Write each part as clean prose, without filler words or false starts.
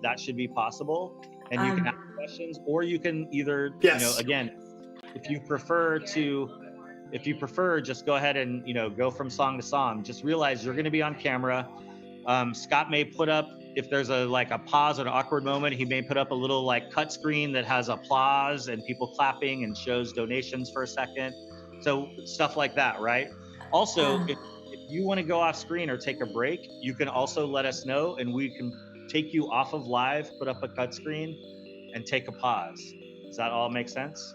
that should be possible, and you can ask questions, or you can either, Yes. again, if you prefer, just go ahead and go from song to song. Just realize you're going to be on camera. Scott may put up, if there's a pause or an awkward moment, he may put up a little cut screen that has applause and people clapping and shows donations for a second. So stuff like that, right? Also, if you want to go off screen or take a break, you can also let us know, and we can take you off of live, put up a cut screen, and take a pause. Does that all make sense?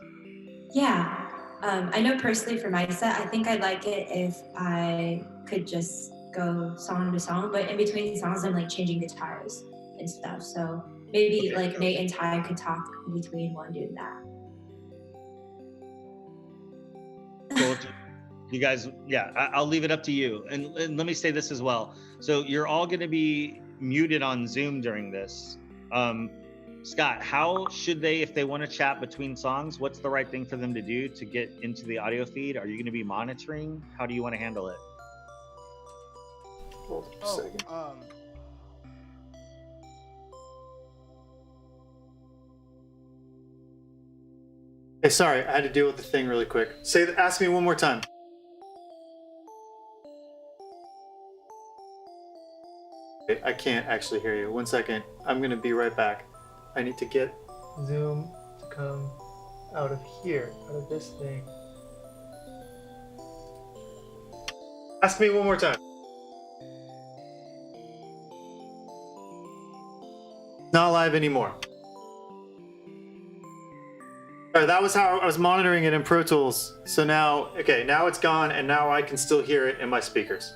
Yeah. I know personally for my set, I think I'd like it if I could just go song to song, but in between songs, I'm changing guitars and stuff. So maybe Nate and Ty could talk in between while I'm doing that. Cool. You guys, yeah, I'll leave it up to you. And let me say this as well. So you're all going to be muted on Zoom during this. Scott, how should they, if they want to chat between songs, what's the right thing for them to do to get into the audio feed? Are you going to be monitoring? How do you want to handle it? Hold on a second. Hey, sorry, I had to deal with the thing really quick. Ask me one more time. Okay, I can't actually hear you. 1 second. I'm gonna be right back. I need to get Zoom to come out of here, out of this thing. Ask me one more time. Not live anymore. All right, that was how I was monitoring it in Pro Tools. So now, okay, now it's gone, and now I can still hear it in my speakers.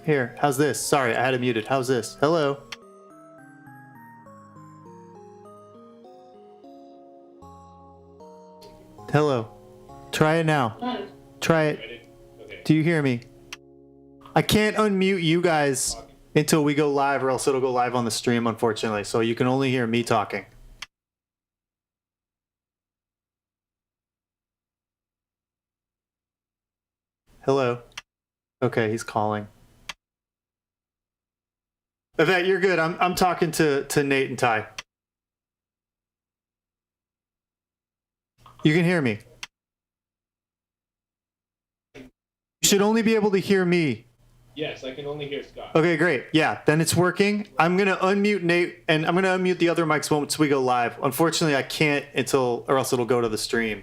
Here, how's this? Sorry, I had it muted. How's this? Hello? Hello. Try it now. Try it. Do you hear me? I can't unmute you guys until we go live, or else it'll go live on the stream, unfortunately. So you can only hear me talking. Hello. Okay, he's calling. Yvette, you're good. I'm talking to Nate and Ty. You can hear me. You should only be able to hear me. Yes, I can only hear Scott. Okay, great. Yeah, then it's working. I'm going to unmute Nate, and I'm going to unmute the other mics once we go live. Unfortunately, I can't or else it'll go to the stream.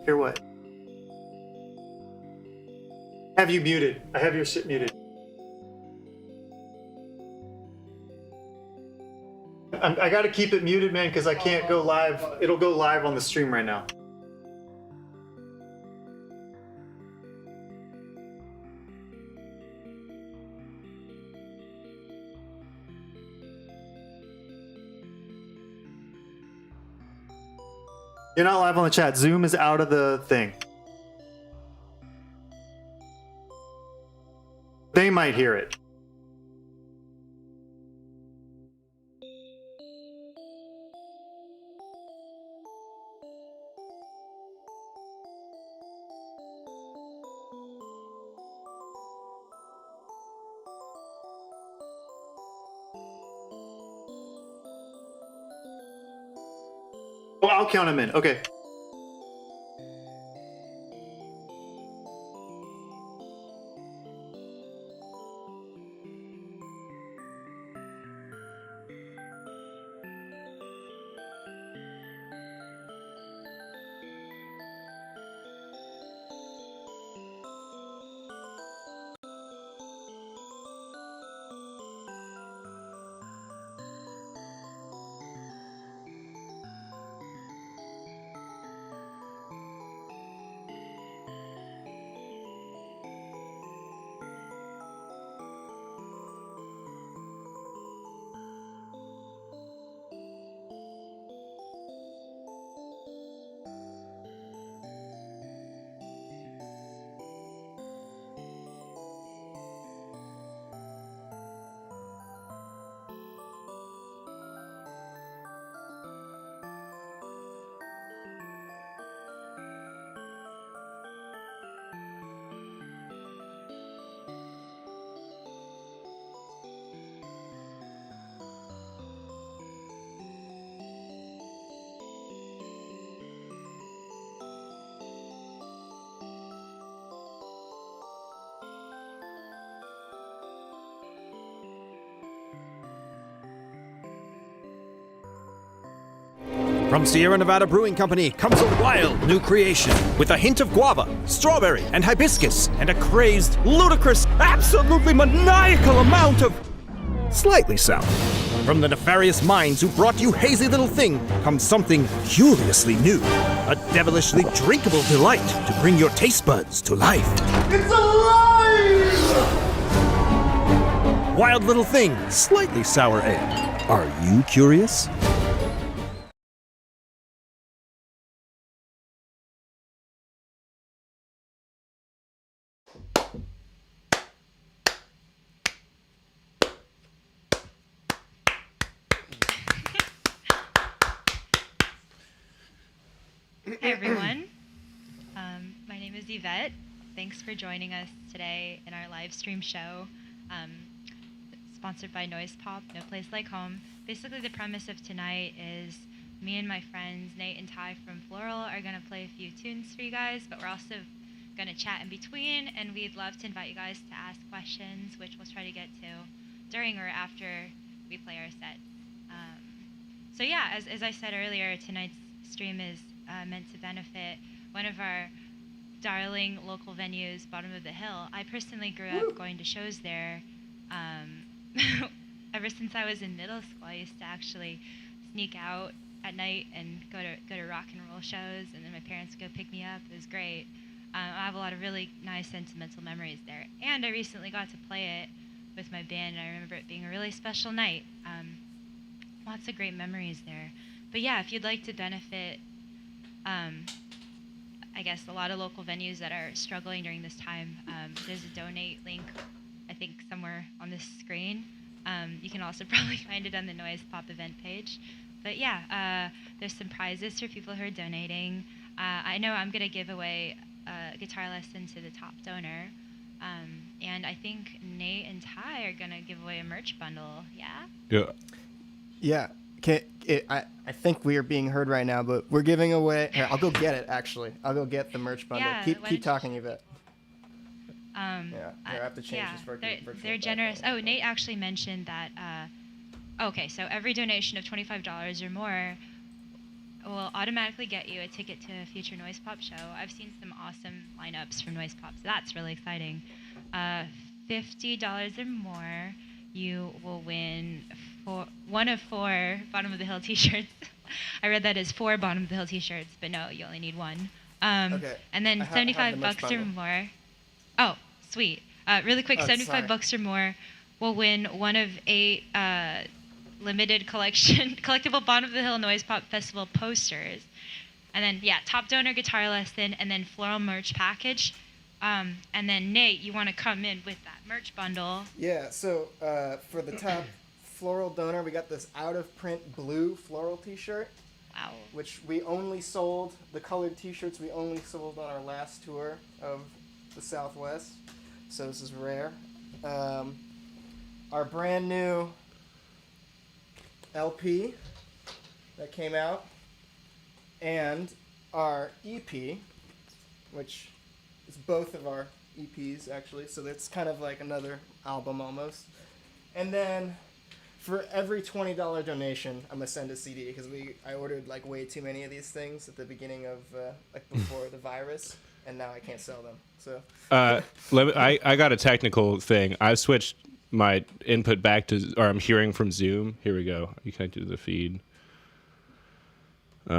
Hear what? Have you muted? I have your shit muted. I got to keep it muted, man, because I can't go live. It'll go live on the stream right now. You're not live on the chat. Zoom is out of the thing. They might hear it. Oh, I'll count them in. Okay. From Sierra Nevada Brewing Company comes a wild new creation with a hint of guava, strawberry, and hibiscus, and a crazed, ludicrous, absolutely maniacal amount of slightly sour. From the nefarious minds who brought you Hazy Little Thing comes something curiously new, a devilishly drinkable delight to bring your taste buds to life. It's alive! Wild Little Thing, slightly sour ale. Are you curious? Hey everyone, my name is Yvette. Thanks for joining us today in our live stream show, sponsored by Noise Pop, No Place Like Home. Basically the premise of tonight is me and my friends Nate and Ty from Floral are going to play a few tunes for you guys, but we're also going to chat in between, and we'd love to invite you guys to ask questions, which we'll try to get to during or after we play our set. So yeah, as I said earlier, tonight's stream is meant to benefit one of our darling local venues, Bottom of the Hill. I personally grew up going to shows there. Ever since I was in middle school, I used to actually sneak out at night and go to rock and roll shows, and then my parents would go pick me up. It was great. I have a lot of really nice sentimental memories there. And I recently got to play it with my band, and I remember it being a really special night. Lots of great memories there. But yeah, if you'd like to benefit I guess a lot of local venues that are struggling during this time, there's a donate link, I think somewhere on this screen. You can also probably find it on the Noise Pop event page. But yeah, there's some prizes for people who are donating. I know I'm going to give away a guitar lesson to the top donor. And I think Nate and Ty are going to give away a merch bundle, yeah? Yeah. I think we are being heard right now, but we're giving away. Here, I'll go get it. Actually, I'll go get the merch bundle. Yeah, keep talking, Yvette. Yeah, here, I have to change this for they're generous. Oh, Nate actually mentioned that. Okay, so every donation of $25 or more will automatically get you a ticket to a future Noise Pop show. I've seen some awesome lineups from Noise Pop, so that's really exciting. $50 or more, you will win one of 4 Bottom of the Hill t-shirts. I read that as 4 Bottom of the Hill t-shirts, but no, you only need 1. Okay. And then $75 or more. Oh, sweet. Really quick, $75 or more will win one of 8 limited collectible Bottom of the Hill Noise Pop Festival posters. And then, yeah, top donor guitar lesson, and then floral merch package. And then, Nate, you want to come in with that merch bundle. Yeah, so for the top floral donor, we got this out-of-print blue floral t-shirt. Wow. Which we only sold, the colored t-shirts we only sold on our last tour of the Southwest. So this is rare. Our brand new LP that came out, and our EP, which is both of our EPs actually, so that's kind of like another album almost. And then for every $20 donation, I'm gonna send a CD because I ordered like way too many of these things at the beginning of like before the virus, and now I can't sell them. So I got a technical thing. I switched my input back to, or I'm hearing from Zoom. Here we go. You connected to the feed. When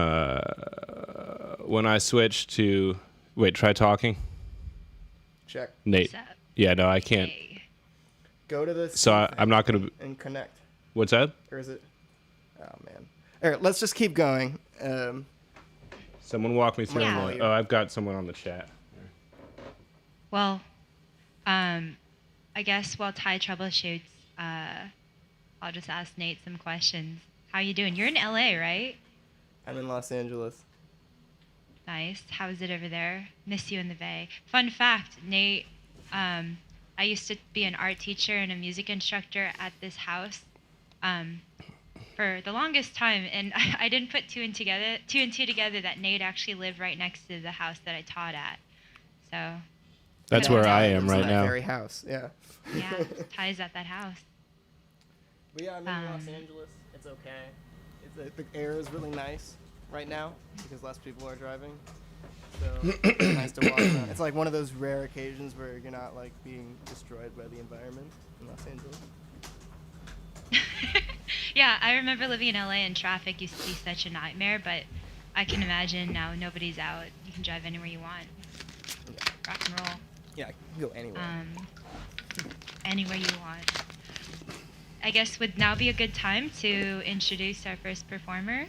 I switch to, wait, try talking. Check. Nate. Yeah, no, I can't. Hey. Go to the. So I'm not gonna. And connect. What's that? Or is it? Oh man. All right, let's just keep going. Someone walk me through. Yeah. Oh, I've got someone on the chat. Well, I guess while Ty troubleshoots, I'll just ask Nate some questions. How you doing? You're in LA, right? I'm in Los Angeles. Nice. How is it over there? Miss you in the Bay. Fun fact, Nate, I used to be an art teacher and a music instructor at this house for the longest time, and I didn't put two and two together that Nate actually lived right next to the house that I taught at. So that's where I am right now. That very house, yeah. Yeah, Ty's at that house. But yeah, I'm in Los Angeles. It's okay. The air is really nice. right now because less people are driving. So it's nice to walk around. It's like one of those rare occasions where you're not like being destroyed by the environment in Los Angeles. Yeah, I remember living in LA and traffic used to be such a nightmare, but I can imagine now nobody's out. You can drive anywhere you want. Yeah. Rock and roll. Yeah, I can go anywhere. Anywhere you want. I guess would now be a good time to introduce our first performer.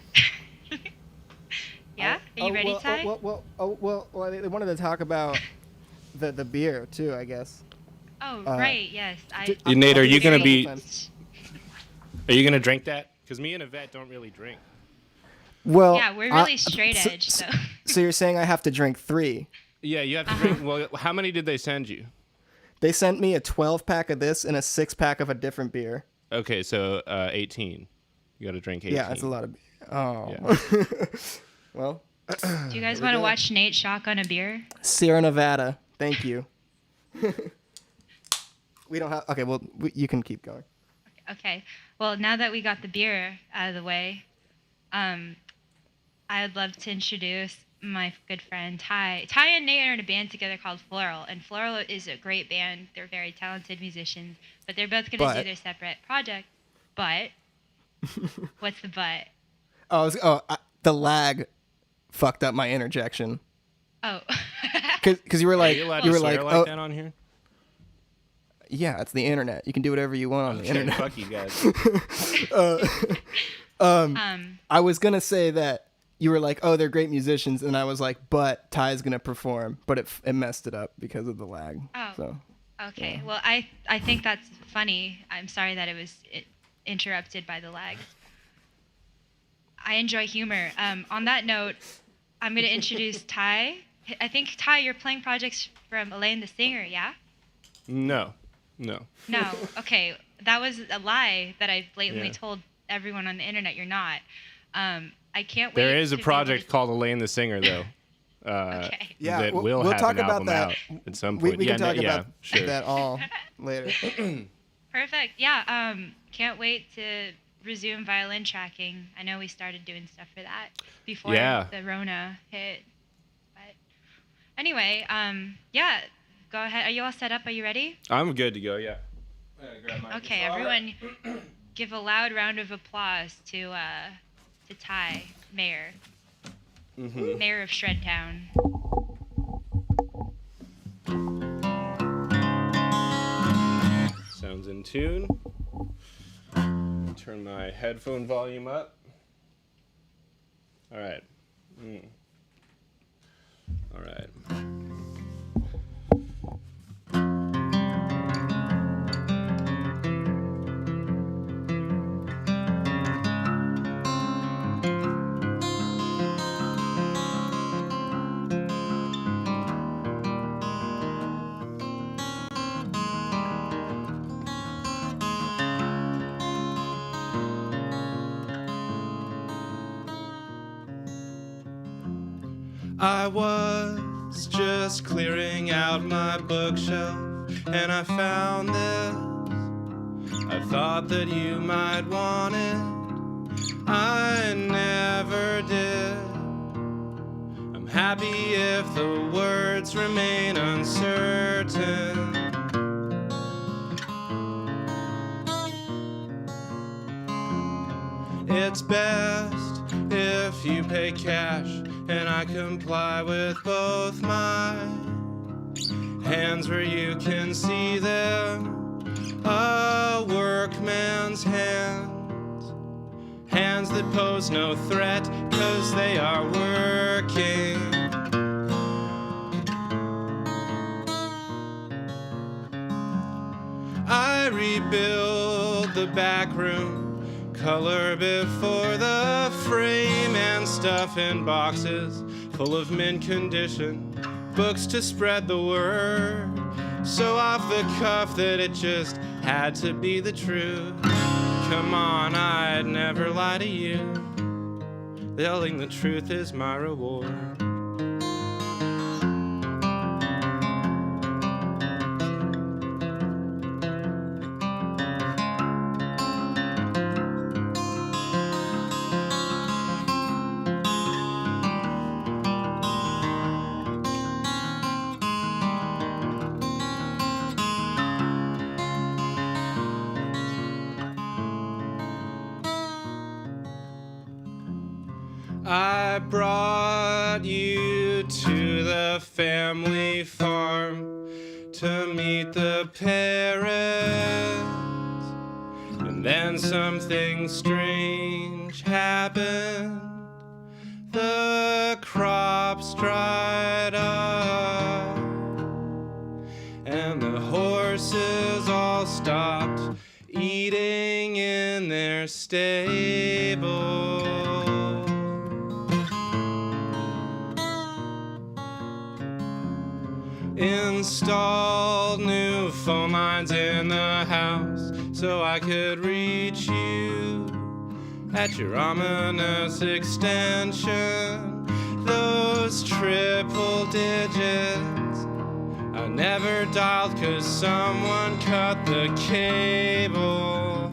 Yeah? Are you ready, Ty? Well, they wanted to talk about the beer too, I guess. Oh, right, yes. Nate, are you gonna drink that? Because me and Yvette don't really drink. Well, yeah, we're really straight edge. So you're saying I have to drink 3? Yeah, you have to drink. Well, how many did they send you? They sent me a 12-pack of this and a 6-pack of a different beer. Okay, so 18. You got to drink 18. Yeah, that's a lot of beer. Oh. Yeah. Well. Do you guys want to watch Nate shotgun a beer? Sierra Nevada. Thank you. We don't have... Okay, well, you can keep going. Okay. Well, now that we got the beer out of the way, I'd love to introduce my good friend Ty. Ty and Nate are in a band together called Floral, and Floral is a great band. They're very talented musicians, but they're both going to do their separate project. But what's the but? The lag fucked up my interjection. Oh. Because you were like, that on here? Yeah, it's the internet. You can do whatever you want on the internet. Fuck you guys. I was gonna say that you were like, oh, they're great musicians, and I was like, but Ty's gonna perform, but it messed it up because of the lag. Oh. So. Okay. Yeah. Well, I think that's funny. I'm sorry that it was interrupted by the lag. I enjoy humor. On that note, I'm going to introduce Ty. I think, Ty, you're playing projects from Elaine the Singer, yeah? No. No. Okay. That was a lie that I blatantly told everyone on the internet you're not. I can't wait. There is a project called Elaine the Singer, though. Okay. Yeah, that we'll have talk an about album that. out at some point. We can talk about sure. that all later. Perfect. Yeah. Can't wait to resume violin tracking. I know we started doing stuff for that before the Rona hit. But anyway, yeah. Go ahead. Are you all set up? Are you ready? I'm good to go. Yeah. Okay, everyone, give a loud round of applause to Ty, Mayor. Mm-hmm. Mayor of Shredtown. Sounds in tune. Turn my headphone volume up. All right. All right. I was just clearing out my bookshelf and I found this. I thought that you might want it. I never did. I'm happy if the words remain uncertain. It's best if you pay cash and I comply with both my hands where you can see them. A workman's hands, hands that pose no threat 'cause they are working. I rebuild the back room, color before the frame and stuff in boxes full of mint condition, books to spread the word, so off the cuff that it just had to be the truth. Come on, I'd never lie to you. Telling the truth is my reward. I brought you to the family farm to meet the parents, and then something strange happened. The crops dried up, and the horses all stopped eating in their stable. Installed new phone lines in the house so I could reach you at your ominous extension. Those triple digits I never dialed 'cause someone cut the cable.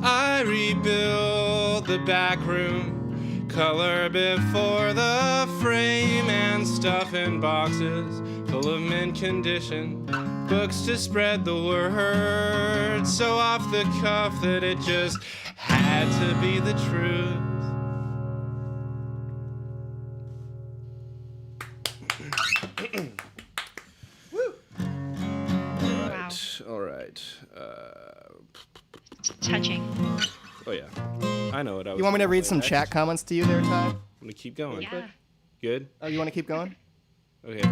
I rebuilt the back room, color before the frame, and stuff in boxes full of mint condition, books to spread the word, so off the cuff that it just had to be the truth. Woo! All right. Touching. Oh yeah, I know what I was. You want me to gonna read play some next. chat comments to you there, Ty? I'm gonna keep going. Yeah. Good. Oh, you want to keep going? Okay.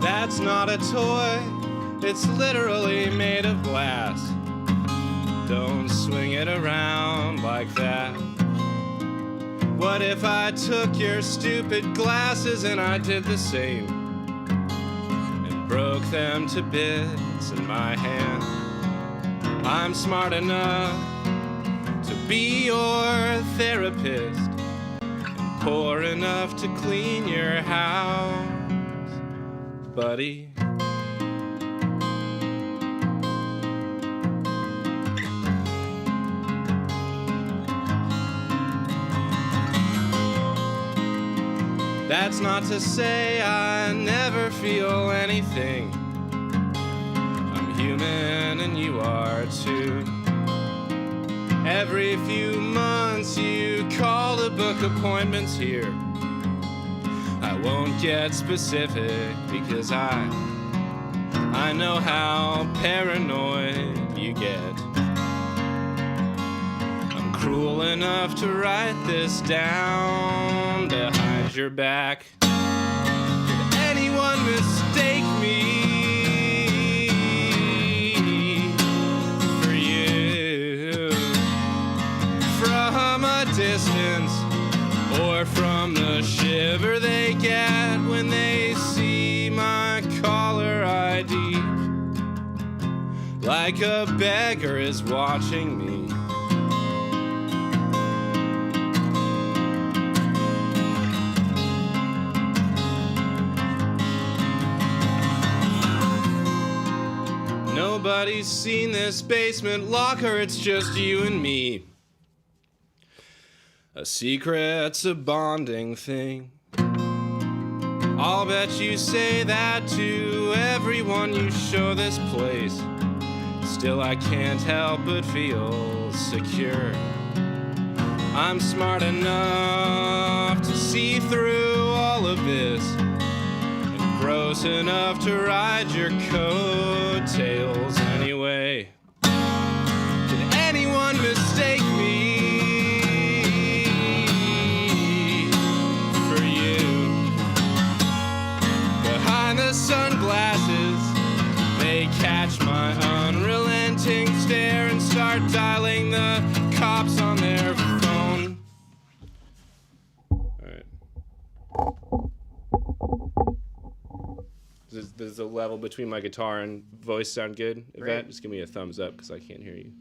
That's not a toy, it's literally made of glass. Don't swing it around like that. What if I took your stupid glasses and I did the same, and broke them to bits in my hand? I'm smart enough to be your therapist, and poor enough to clean your house, buddy. That's not to say I never feel anything. I'm human and you are too. Every few months you call to book appointments here. I won't get specific because I know how paranoid you get. I'm cruel enough to write this down behind your back. Did anyone mistake me for you? From a distance, or from the shiver they get when they see my caller ID, like a beggar is watching me. Nobody's seen this basement locker, it's just you and me. A secret's a bonding thing. I'll bet you say that to everyone you show this place. Still I can't help but feel secure. I'm smart enough to see through all of this, and gross enough to ride your coattails anyway. Did anyone mistake me for you? Behind the sunglasses, they catch my unrelenting stare and start dialing the cops on their phone. Alright. Does the level between my guitar and voice sound good? Yvette, just give me a thumbs up because I can't hear you.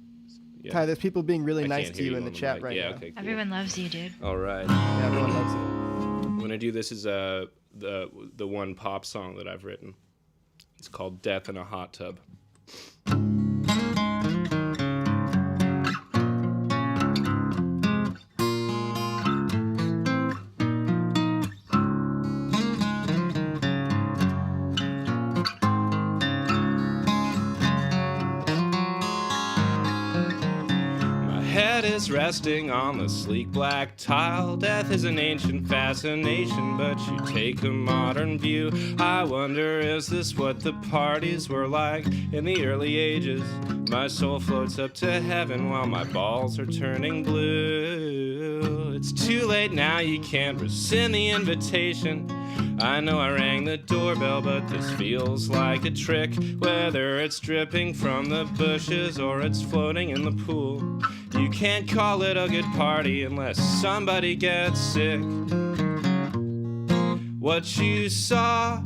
Yeah. Ty, there's people being really I nice can't to hear you in on the chat mic. right Yeah, now. okay, cool. Everyone loves you, dude. All right. Yeah, everyone loves you. I'm gonna do this as the one pop song that I've written. It's called "Death in a Hot Tub." Head is resting on the sleek black tile. Death is an ancient fascination, but you take a modern view. I wonder, is this what the parties were like in the early ages? My soul floats up to heaven while my balls are turning blue. It's too late now, you can't rescind the invitation. I know I rang the doorbell, but this feels like a trick. Whether it's dripping from the bushes or it's floating in the pool, you can't call it a good party unless somebody gets sick. What you saw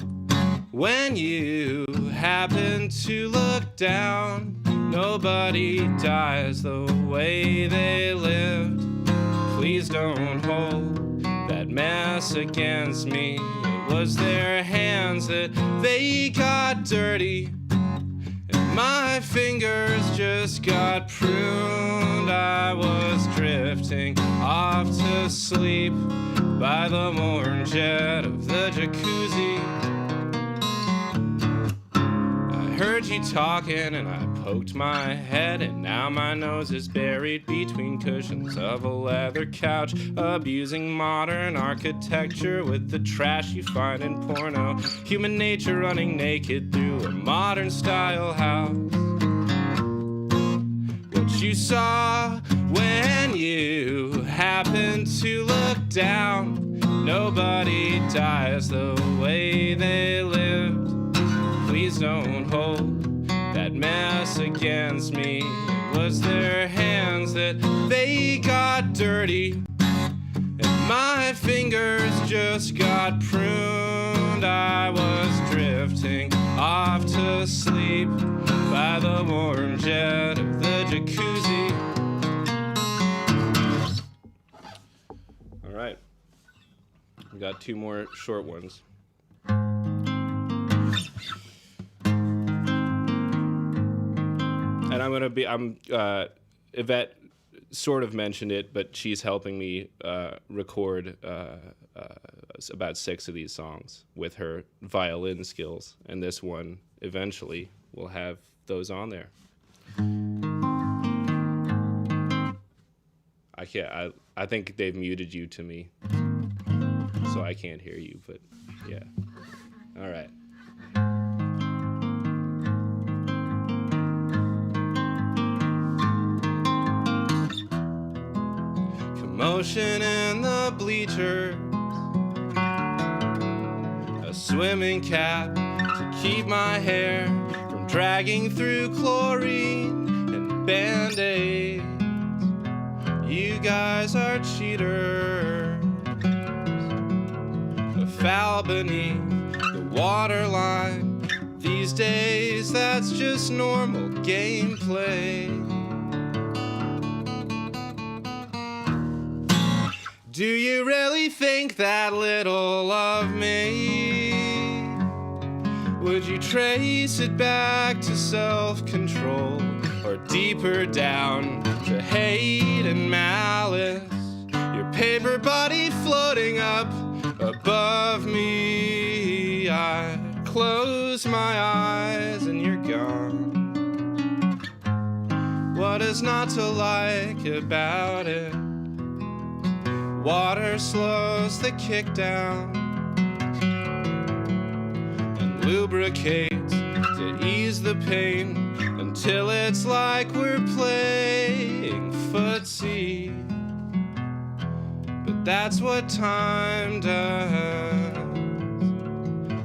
when you happened to look down, nobody dies the way they lived. Please don't hold that mess against me. It was their hands that they got dirty, and my fingers just got pruned. I was drifting off to sleep by the warm jet of the jacuzzi. I heard you talking and I poked my head, and now my nose is buried between cushions of a leather couch, abusing modern architecture with the trash you find in porno. Human nature running naked through a modern style house. What you saw when you happened to look down, nobody dies the way they lived. Please don't hold that mess against me. It was their hands that they got dirty, and my fingers just got pruned. I was drifting off to sleep by the warm jet of the jacuzzi. All right, we got two more short ones. And Yvette sort of mentioned it, but she's helping me record about 6 of these songs with her violin skills, and this one eventually will have those on there. I think they've muted you to me, so I can't hear you, but yeah. All right. Commotion in the bleachers, a swimming cap to keep my hair from dragging through chlorine and Band-Aids. You guys are cheaters, a foul beneath the waterline. These days, that's just normal gameplay. Do you really think that little of me? Would you trace it back to self-control, or deeper down to hate and malice? Your paper body floating up above me. I close my eyes and you're gone. What is not to like about it? Water slows the kick down and lubricates to ease the pain until it's like we're playing footsie. But that's what time does.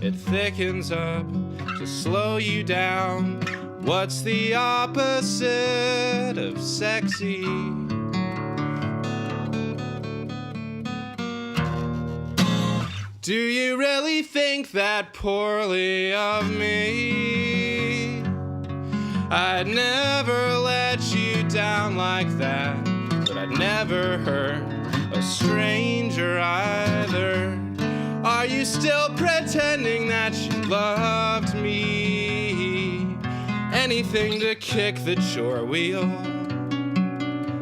It thickens up to slow you down. What's the opposite of sexy? Do you really think that poorly of me? I'd never let let you down like that. But I'd never hurt a stranger either. Are you still pretending that you loved me? Anything to kick the chore wheel.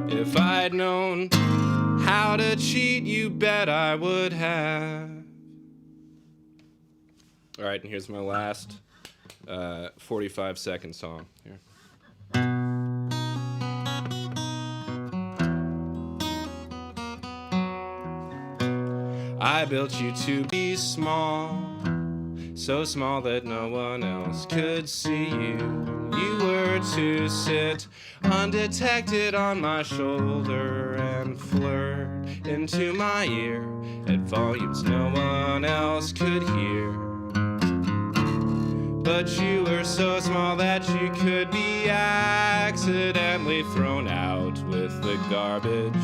If I'd known how to cheat, you bet I would have. All right, and here's my last 45-second song. Here. I built you to be small, so small that no one else could see you. You were to sit undetected on my shoulder and flirt into my ear at volumes no one else could hear. But you were so small that you could be accidentally thrown out with the garbage,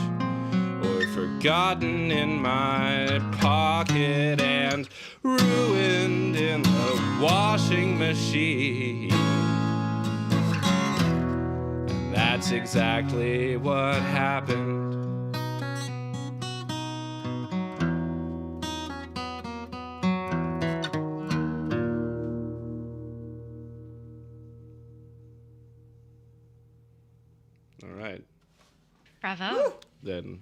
or forgotten in my pocket and ruined in the washing machine. And that's exactly what happened. All right. Bravo. Then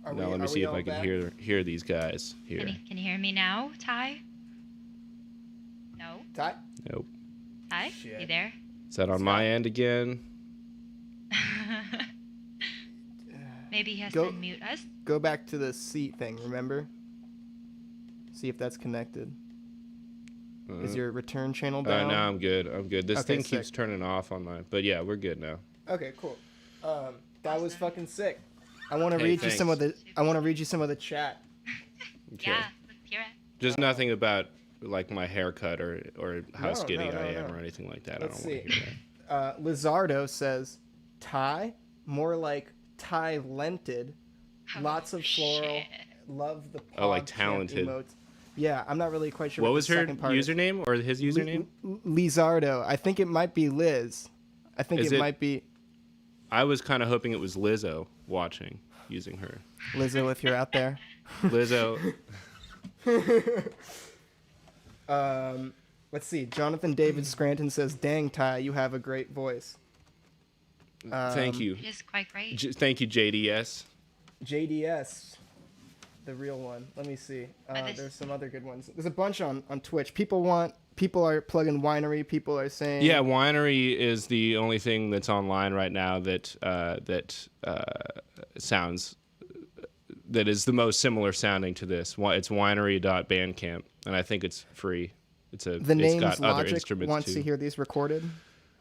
Are now we- let me are see we if all I can back? hear these guys here. Can you hear me now, Ty? No? Ty? Nope. Ty? Shit. You there? Is that on my end again? Maybe he has Go- to mute us. Go back to the seat thing, remember? See if that's connected. Is your return channel down? No, I'm good. I'm good. This Okay, thing keeps sick. turning off on my. But yeah, we're good now. Okay, cool. That was fucking sick. I want to Hey, read you some of the. thanks. I want to read you some of the chat. Okay. Yeah, let's hear it. Just nothing about like my haircut or how No, skinny no, I no. am or anything like that. Let's I don't want see. to hear that. Lizardo says, Thai, more like talented. Lots of floral. shit. Love the Oh, like PogChamp talented. emotes. Yeah, I'm not really quite sure What what was the her second part is. username or his username? Lizardo. I think it might be Liz. I think Is it it- might be I was kind of hoping it was Lizzo watching, using her. Lizzo if you're out there. Lizzo. Let's see. Jonathan David Scranton says, "Dang, Ty, you have a great voice." Thank you. It is quite great. Thank you, JDS. JDS, the real one. Let me see. this- There's some other good ones. There's a bunch on Twitch. People are plugging Winery. People are saying, Yeah, Winery is the only thing that's online right now that sounds that is the most similar sounding to this. It's winery.bandcamp, and I think it's free. the It's names got other Logic instruments wants too. to hear these recorded.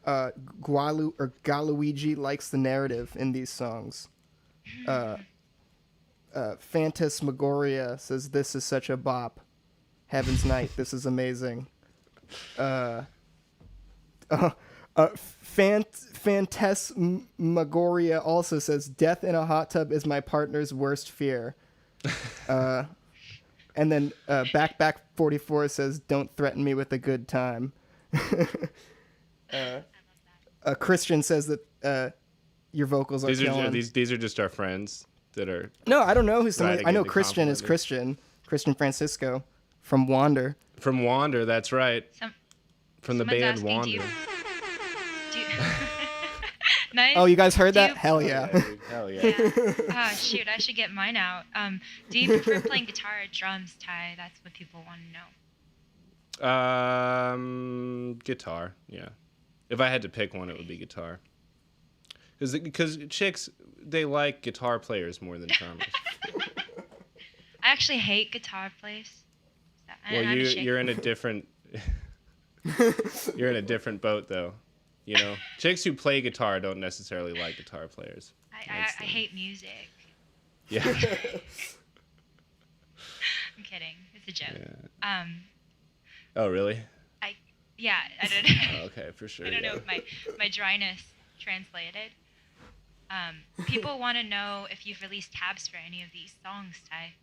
Galuigi likes the narrative in these songs. Phantasmagoria says, "This is such a bop. Heaven's Night, this is amazing." Phantasmagoria also says, "Death in a hot tub is my partner's worst fear." And then Back 44 says, "Don't threaten me with a good time." Christian says that your vocals are killing. These are just our friends that are. No, I don't know who's Right, I know getting Christian is complimented. Christian Francisco from Wander. From Wander, that's right. From the Someone's band asking, Wander. do you... Nice. Oh, you guys heard Do that? you- Hell yeah. Hell yeah. Oh, shoot, I should get mine out. Do you prefer playing guitar or drums, Ty? That's what people want to know. Guitar, yeah. If I had to pick one, it would be guitar. Because chicks, they like guitar players more than drummers. I actually hate guitar players. Well, I'm ashamed. you're in a different. You're in a different boat, though. You know, chicks who play guitar don't necessarily like guitar players. I hate music. Yeah. I'm kidding. It's a joke. Yeah. Oh, really? I don't know. Oh, okay, for sure. I don't yeah. know if my dryness translated. People want to know if you've released tabs for any of these songs, Ty.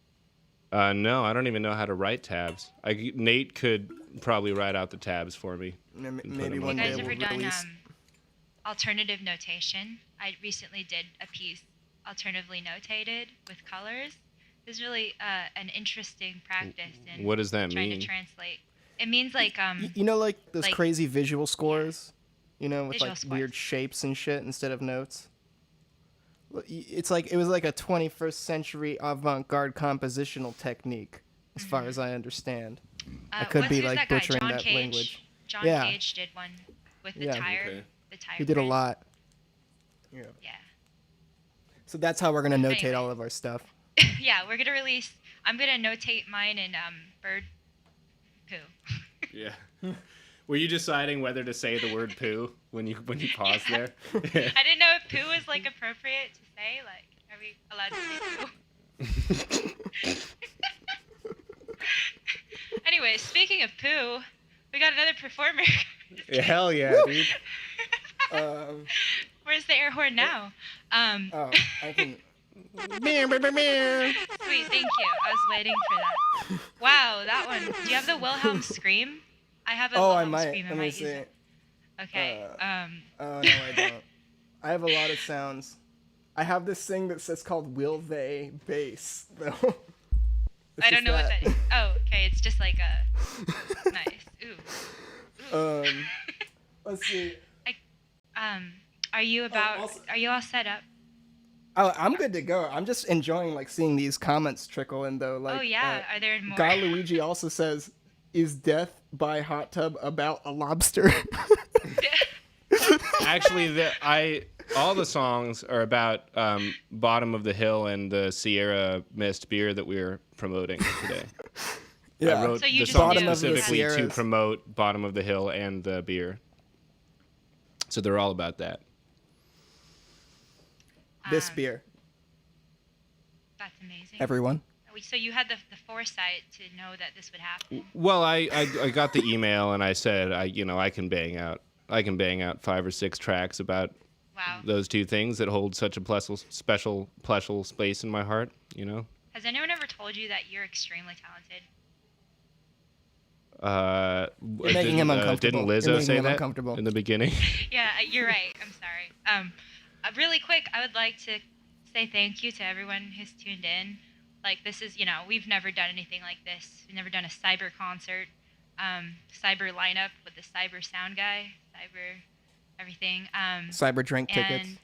No, I don't even know how to write tabs. Nate could probably write out the tabs for me. Maybe them one You day guys we'll ever done release. alternative notation. I recently did a piece alternatively notated with colors. It was really an interesting practice in What does that trying mean? to translate. It means like You know, like those like- crazy visual scores, you know, with Visual like scores. weird shapes and shit instead of notes. It's like it was like a 21st century avant-garde compositional technique, as far as I understand. I could be who's like that guy? butchering John that Cage? language. John Yeah. Cage did one with the Yeah. tire. Okay. The tire. He did a print. lot. Yeah. Yeah. So that's how we're gonna notate Anyway. all of our stuff. Yeah, we're gonna release. I'm gonna notate mine in bird poo. Yeah. Were you deciding whether to say the word poo when you paused there? I didn't know if poo was like appropriate to say. Like, are we allowed to say poo? Anyway, speaking of poo, we got another performer. Hell yeah, dude. Where's the air horn now? Oh, I can. Sweet, thank you. I was waiting for that. Wow, that one. Do you have the Wilhelm scream? I have a Oh, I Wilhelm might. scream. I Let me might see. use it. Okay. Oh no, I don't. I have a lot of sounds. I have this thing that says called "Will They Bass" though. I don't know what that is. Oh, okay. It's just like a nice. Ooh. Let's see. Are you about? also- Are you all set up? Oh, I'm good to go. I'm just enjoying like seeing these comments trickle in though. Like, Oh yeah. Are there more? Guy Luigi also says, "Is Death by Hot Tub about a lobster?" Actually, all the songs are about Bottom of the Hill and the Sierra Mist beer that we're promoting today. Yeah. I wrote So you the just song do- specifically to Sierras. promote Bottom of the Hill and the beer. So they're all about that. This beer, That's amazing. everyone. So you had the foresight to know that this would happen. Well, I got the email and I said I can bang out 5 or 6 tracks about Wow. those two things that hold such a special space in my heart. You know. Has anyone ever told you that you're extremely talented? You're making him uncomfortable. Didn't You're Lizzo making say him that uncomfortable. in the beginning? Yeah, you're right. I'm sorry. Really quick, I would like to say thank you to everyone who's tuned in. Like, this is, we've never done anything like this. We've never done a cyber concert, cyber lineup with the cyber sound guy, cyber everything. Cyber drink tickets. And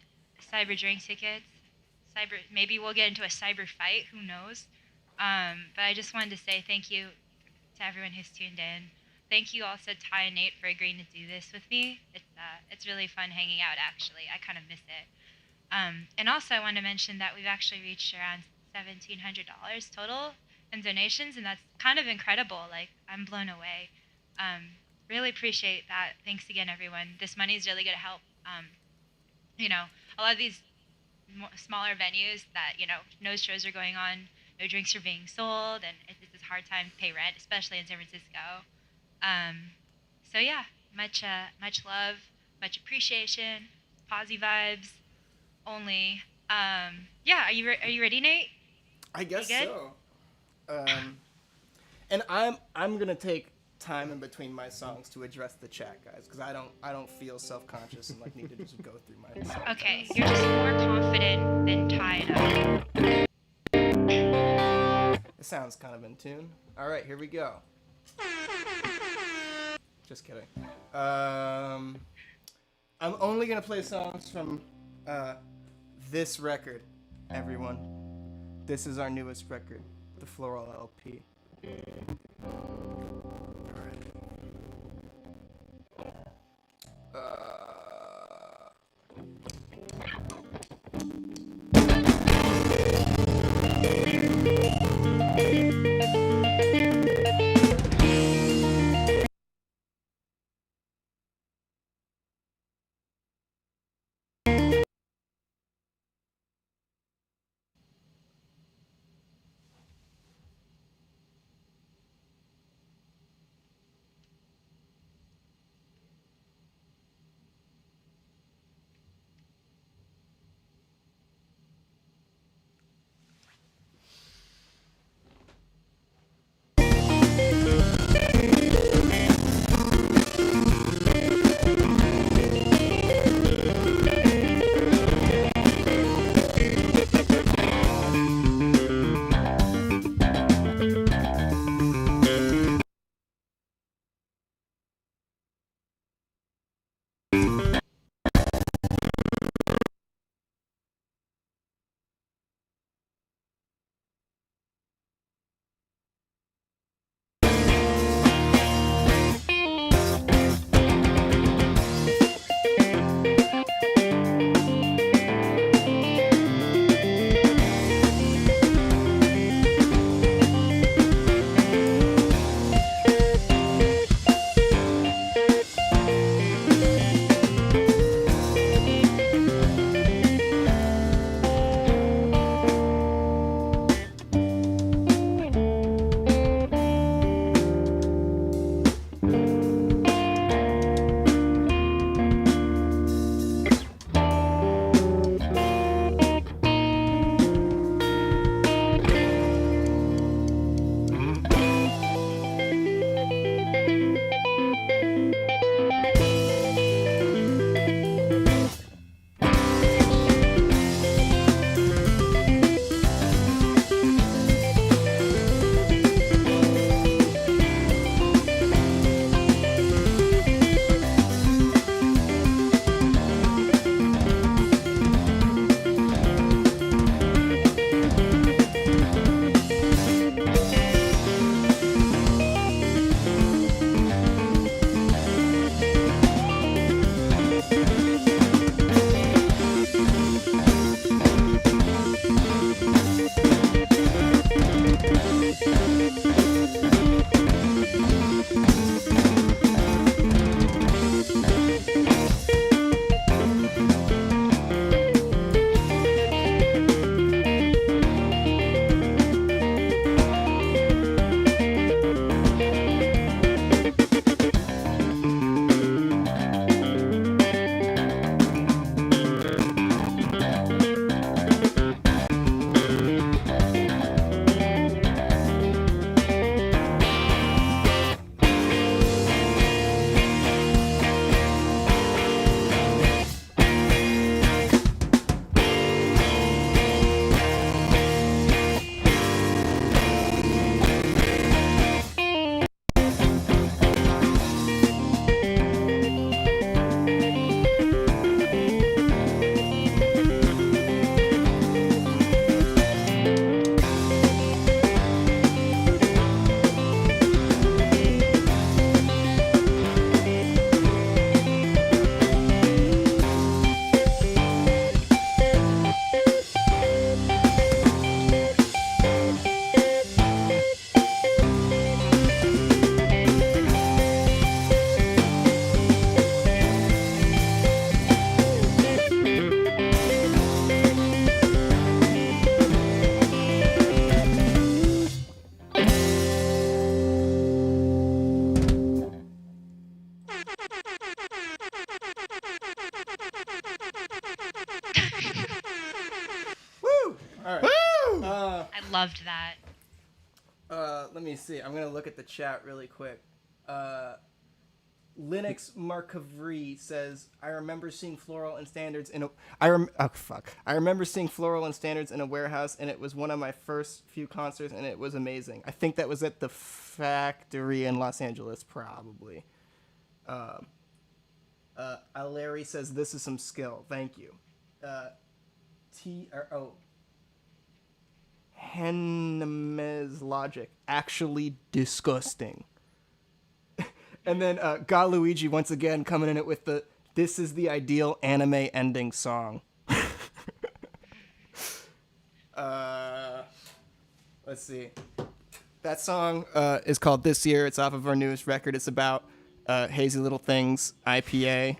cyber drink tickets. Maybe we'll get into a cyber fight. Who knows? But I just wanted to say thank you to everyone who's tuned in. Thank you also, Ty and Nate, for agreeing to do this with me. It's really fun hanging out, actually. I kind of miss it. And also, I want to mention that we've actually reached around $1,700 total in donations, and that's kind of incredible. Like, I'm blown away. Really appreciate that. Thanks again, everyone. This money is really going to help. A lot of these smaller venues that, no shows are going on, no drinks are being sold, and it's a hard time to pay rent, especially in San Francisco. So yeah, much love, much appreciation, posy vibes only. Yeah, are you ready, Nate? I guess You good? so. And I'm gonna take time in between my songs to address the chat, guys, because I don't feel self-conscious and like need to just go through my songs. Okay, you're just more confident than Ty and I. It sounds kind of in tune. All right, here we go. Just kidding. I'm only gonna play songs from this record, everyone. This is our newest record, the Floral LP. loved that. Let me see. I'm gonna look at the chat really quick. Linux Markavri says, "I remember seeing Floral and Standards in a. I remember seeing Floral and Standards in a warehouse, and it was one of my first few concerts, and it was amazing. I think that was at the Factory in Los Angeles, probably." Larry says, "This is some skill. Thank you." Hennemez Logic, actually disgusting. And then Galuigi once again coming in it with the "This is the ideal anime ending song." Let's see. That song is called "This Year." It's off of our newest record. It's about Hazy Little Things IPA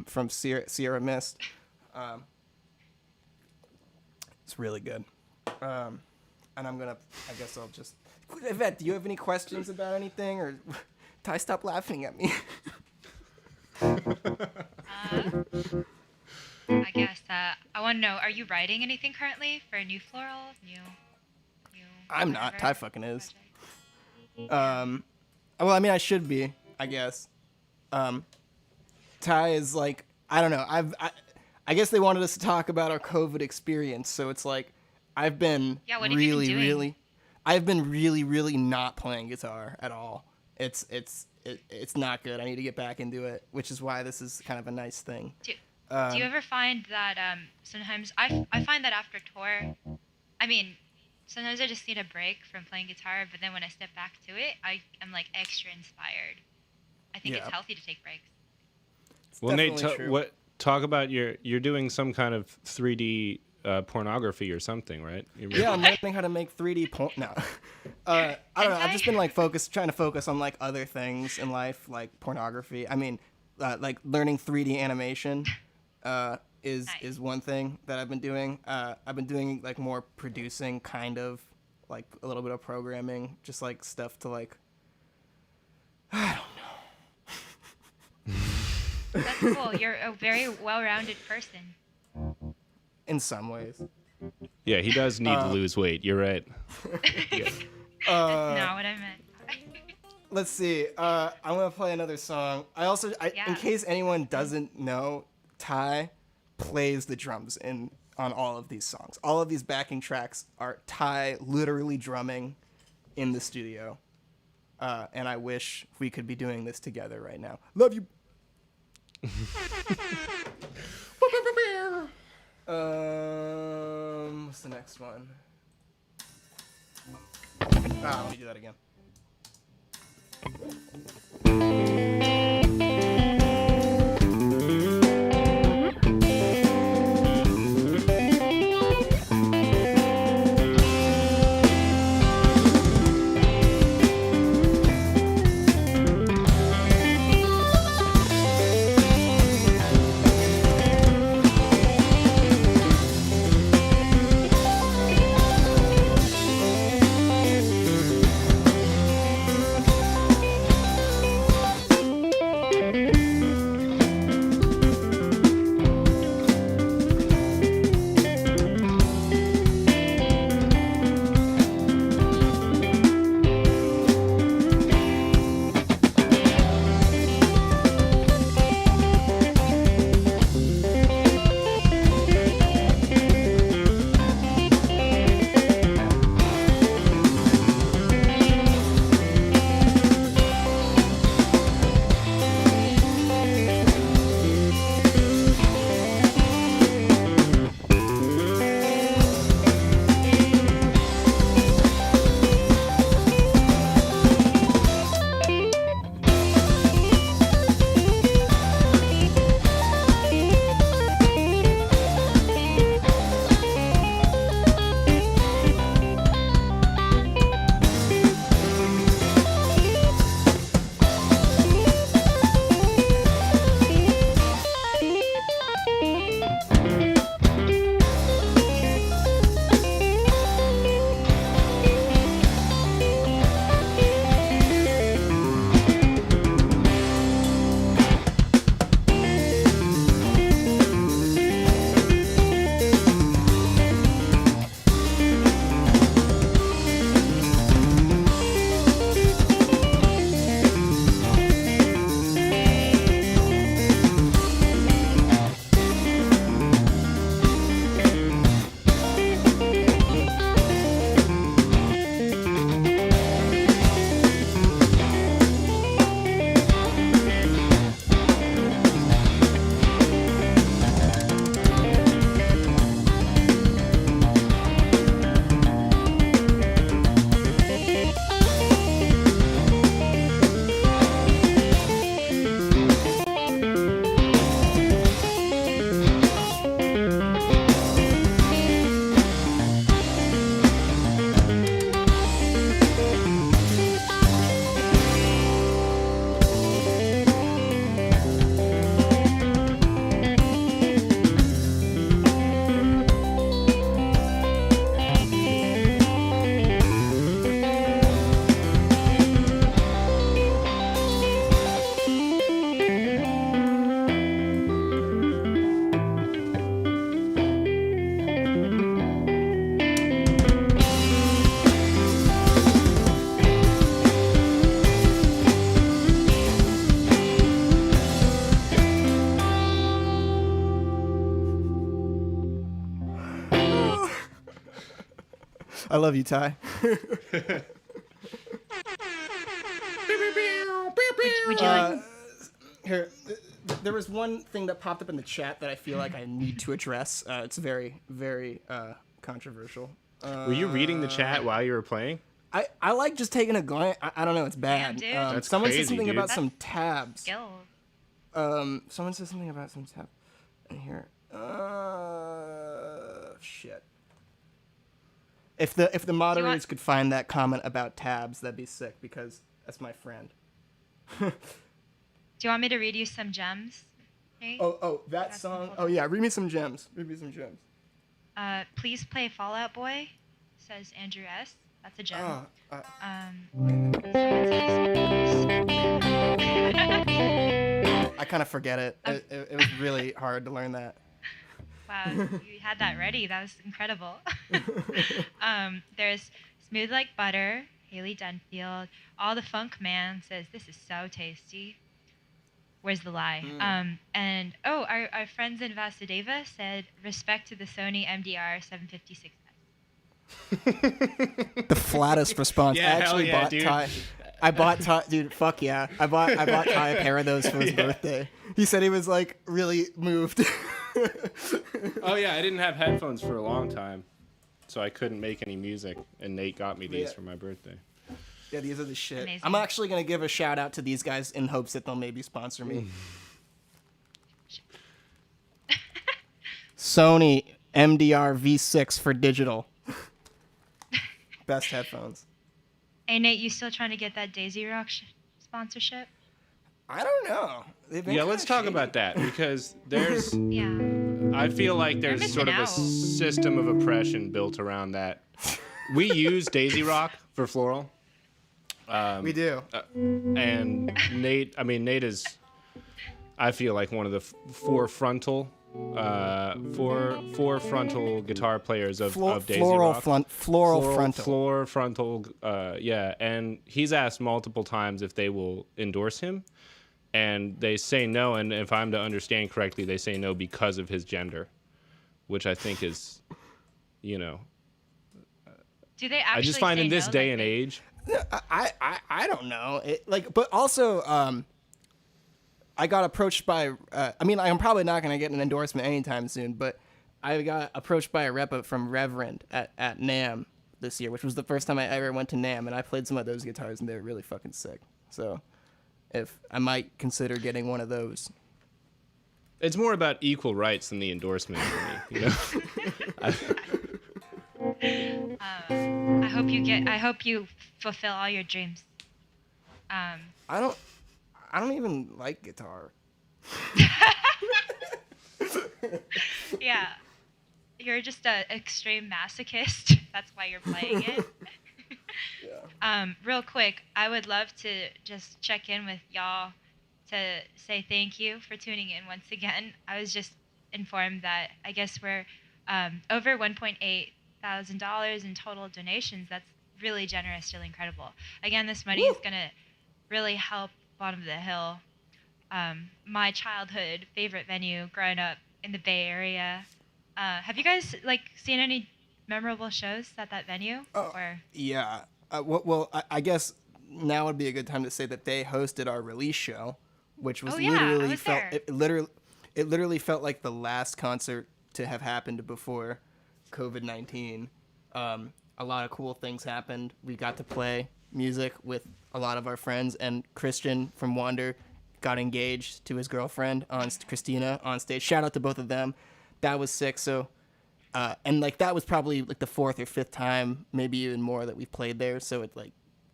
from Sierra Mist. It's really good. And I guess I'll just... Yvette, do you have any questions about anything? Or Ty, stop laughing at me. I guess I want to know, are you writing anything currently for a new Floral? I'm not. Ty fucking is. Well, I mean, I should be, I guess. Ty is like, I don't know. I guess they wanted us to talk about our COVID experience, so it's like I've been really not playing guitar at all. It's not good. I need to get back into it, which is why this is kind of a nice thing. Do you ever find that sometimes I find that after tour, I mean, sometimes I just need a break from playing guitar, but then when I step back to it, I'm like extra inspired. I think it's healthy to take breaks. Well, Nate, talk about you're doing some kind of 3D pornography or something, right? Yeah, I'm learning how to make 3D porn. No, I don't know. I've just been like trying to focus on like other things in life, like pornography. I mean, like learning 3D animation is one thing that I've been doing. I've been doing like more producing, kind of like a little bit of programming, just like stuff to like. I don't know. That's cool. You're a very well-rounded person. In some ways. Yeah, he does need to lose weight. You're right. Yeah. That's not what I meant. Let's see. I'm gonna play another song. In case anyone doesn't know, Ty plays the drums on all of these songs. All of these backing tracks are Ty literally drumming in the studio. And I wish we could be doing this together right now. Love you. What's the next one? Let me do that again. I love you, Ty. Would you like? Here, there was one thing that popped up in the chat that I feel like I need to address. It's very, very controversial. Were you reading the chat while you were playing? I like just taking a glance. I don't know. It's bad. Damn, dude. That's someone crazy, said something dude. about That's some tabs. Skill. Someone said something about some tab in here. Shit. If the moderators could find that comment about tabs, that'd be sick because that's my friend. Do you want me to read you some gems? Nate? Oh, that song. Oh yeah, read me some gems. Please play Fallout Boy, says Andrew S. That's a gem. I kind of forget it. It was really hard to learn that. Wow, you had that ready. That was incredible. There's Smooth Like Butter, Haley Dunfield. All the Funk Man says, this is so tasty. Where's the lie? And our friends in Vasudeva said, respect to the Sony MDR 756. The flattest response. Yeah, I actually hell yeah, bought dude. Ty. I bought Ty, dude. Fuck yeah! I bought Ty a pair of those for his birthday. He said he was like really moved. Oh yeah, I didn't have headphones for a long time, so I couldn't make any music. And Nate got me these for my birthday. Yeah, these are the shit. Amazing. I'm actually gonna give a shout out to these guys in hopes that they'll maybe sponsor me. Sony MDR V6 for digital. Best headphones. Hey, Nate, you still trying to get that Daisy Rock sponsorship? I don't know. Yeah, let's talk about that because there's. Yeah. I feel like there's missing sort of a out. system of oppression built around that. We use Daisy Rock for Floral. We do. And Nate is, I feel like one of the four frontal guitar players of Daisy Rock. Floral frontal. Floor frontal, yeah. And he's asked multiple times if they will endorse him, and they say no. And if I'm to understand correctly, they say no because of his gender, which I think is, Do they actually I just find say in this no, day like and age. I don't know. But also, I got approached by. I'm probably not gonna get an endorsement anytime soon, but I got approached by a rep from Reverend at NAMM this year, which was the first time I ever went to NAMM, and I played some of those guitars, and they were really fucking sick. So, if I might consider getting one of those. It's more about equal rights than the endorsement for me. I hope you fulfill all your dreams. I don't even like guitar. Yeah. You're just an extreme masochist. That's why you're playing it. Real quick, I would love to just check in with y'all to say thank you for tuning in once again. I was just informed that I guess we're over $1.8 thousand in total donations. That's really generous, really incredible. Again, this money is going to really help Bottom of the Hill, my childhood favorite venue growing up in the Bay Area. Have you guys seen any memorable shows at that venue? Yeah. Well, I guess now would be a good time to say that they hosted our release show, which was literally it literally felt like the last concert to have happened before COVID-19. A lot of cool things happened. We got to play music with a lot of our friends, and Christian from Wander got engaged to his girlfriend, Christina, on stage. Shout out to both of them. That was sick. So, and that was probably the fourth or fifth time, maybe even more, that we've played there. So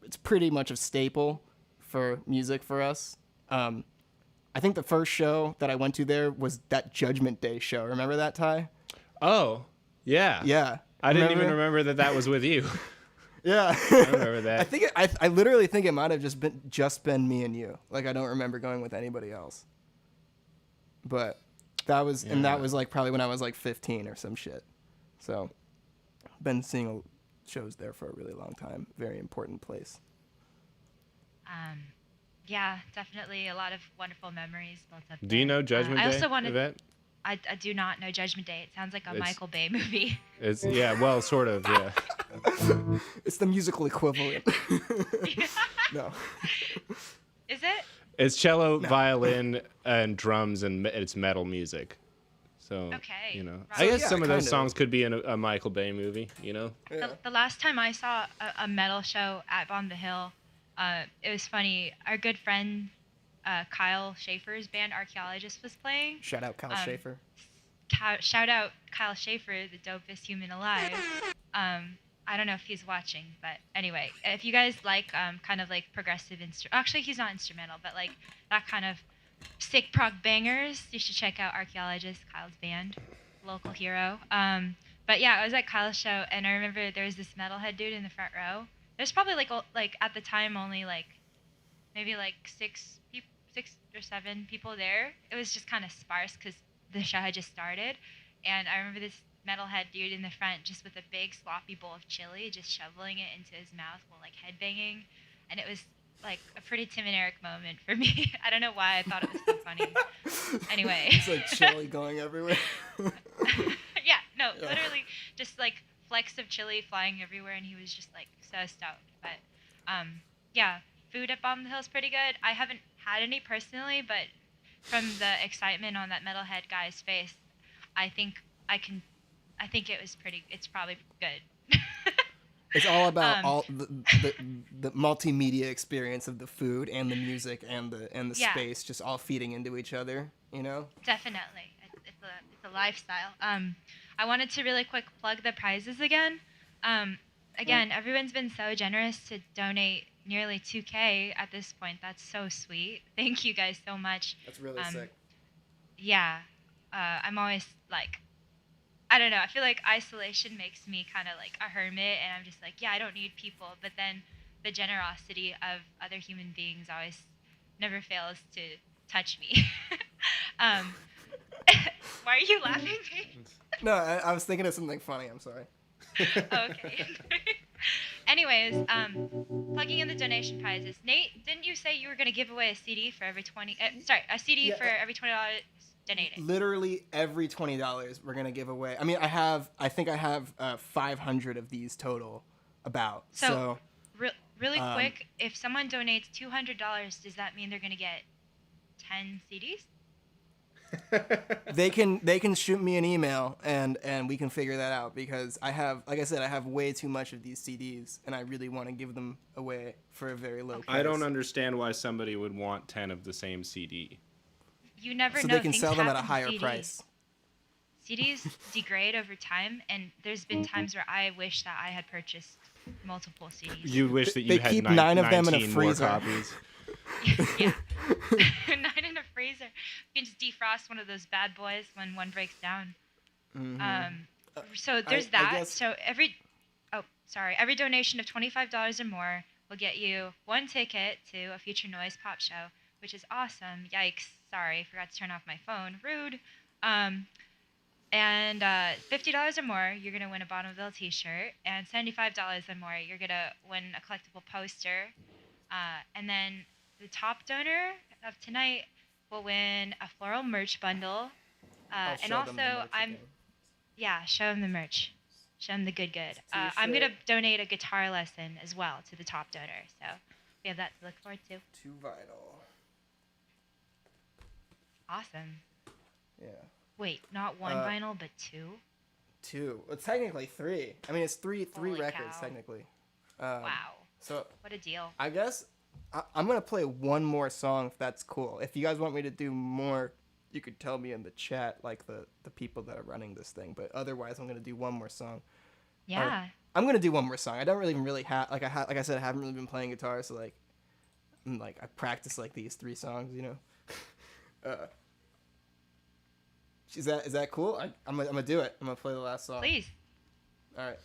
it's pretty much a staple for music for us. I think the first show that I went to there was that Judgment Day show. Remember that, Ty? Oh, yeah. Yeah. I didn't even remember that was with you. Yeah. I remember that. I literally think it might have just been me and you. I don't remember going with anybody else. But that was probably when I was 15 or some shit. So been seeing shows there for a really long time. Very important place. Yeah, definitely a lot of wonderful memories built up. Do you know Judgment Day, I also wanted. Yvette? I do not know Judgment Day. It sounds like a Michael Bay movie. It's well, sort of, yeah. It's the musical equivalent. No. Is it? It's cello, violin, and drums, and it's metal music. So, Okay. I guess some of those kinda. songs could be in a Michael Bay movie, Yeah. The last time I saw a metal show at Bomb the Hill, it was funny. Our good friend Kyle Schaefer's band Archaeologist was playing. Shout out Kyle Schaefer. Shout out Kyle Schaefer, the dopest human alive. I don't know if he's watching, but anyway, if you guys like kind of like progressive actually he's not instrumental, but like that kind of sick prog bangers, you should check out Archaeologist, Kyle's band, local hero. But yeah, I was at Kyle's show, and I remember there was this metalhead dude in the front row. There's probably like at the time only like maybe like six or seven people there. It was just kind of sparse because the show had just started, and I remember this metalhead dude in the front just with a big sloppy bowl of chili, just shoveling it into his mouth while like headbanging, and it was like a pretty Tim and Eric moment for me. I don't know why I thought it was so funny. Anyway. It's like chili going everywhere. Yeah, no, literally just like flecks of chili flying everywhere, and he was just like so stoked. But yeah, food at Bomb the Hill is pretty good. I haven't had any personally, but from the excitement on that metalhead guy's face, I think it was it's probably good. It's all about all the multimedia experience of the food and the music and the space just all feeding into each other, Definitely. It's a lifestyle. I wanted to really quick plug the prizes again. Again, everyone's been so generous to donate nearly $2,000 at this point. That's so sweet. Thank you guys so much. That's really sick. Yeah. I'm always like, I don't know. I feel like isolation makes me kind of like a hermit, and I'm just like, yeah, I don't need people. But then the generosity of other human beings always never fails to touch me. Why are you laughing? No, I was thinking of something funny. I'm sorry. Okay. Anyways, plugging in the donation prizes. Nate, didn't you say you were going to give away a CD for every a CD for every $20 donated? Literally every $20 we're gonna give away. I mean, I think I have 500 of these total. So really quick, if someone donates $200, does that mean they're gonna get 10 CDs? They can shoot me an email and we can figure that out, because I have way too much of these CDs, and I really want to give them away for a very low price. I don't understand why somebody would want 10 of the same CD. You never know. So they can Things sell them at a happen to higher CDs. price. CDs degrade over time, and there's been times where I wish that I had purchased multiple CDs. You wish that you They had keep 9 of them in a 19 more freezer. copies. Yeah. 9 in a freezer. You can just defrost one of those bad boys when one breaks down. Mm-hmm. So there's I that. guess- So every donation of $25 or more will get you 1 ticket to a Future Noise pop show, which is awesome. Yikes. Sorry, forgot to turn off my phone. Rude. And $50 or more, you're going to win a Bonneville t-shirt. And $75 or more, you're going to win a collectible poster. And then the top donor of tonight will win a Floral merch bundle. I'll And show also, them the merch again. show them the merch. Show them the good. I'm going to donate a guitar lesson as well to the top donor. So we have that to look forward to. 2 vinyl. Awesome. Yeah. Wait, not 1 vinyl, but 2? 2. Well, technically 3. I mean, it's three Holy records cow. technically. Wow. So What a deal. I guess I'm gonna play one more song if that's cool. If you guys want me to do more, you could tell me in the chat, like the people that are running this thing. But otherwise, I'm gonna do one more song. Yeah. I'm gonna do one more song. I don't really have like I said, I haven't really been playing guitar, so like I practice like these 3 songs, Is that cool? I'm gonna do it. I'm gonna play the last song. Please. All right.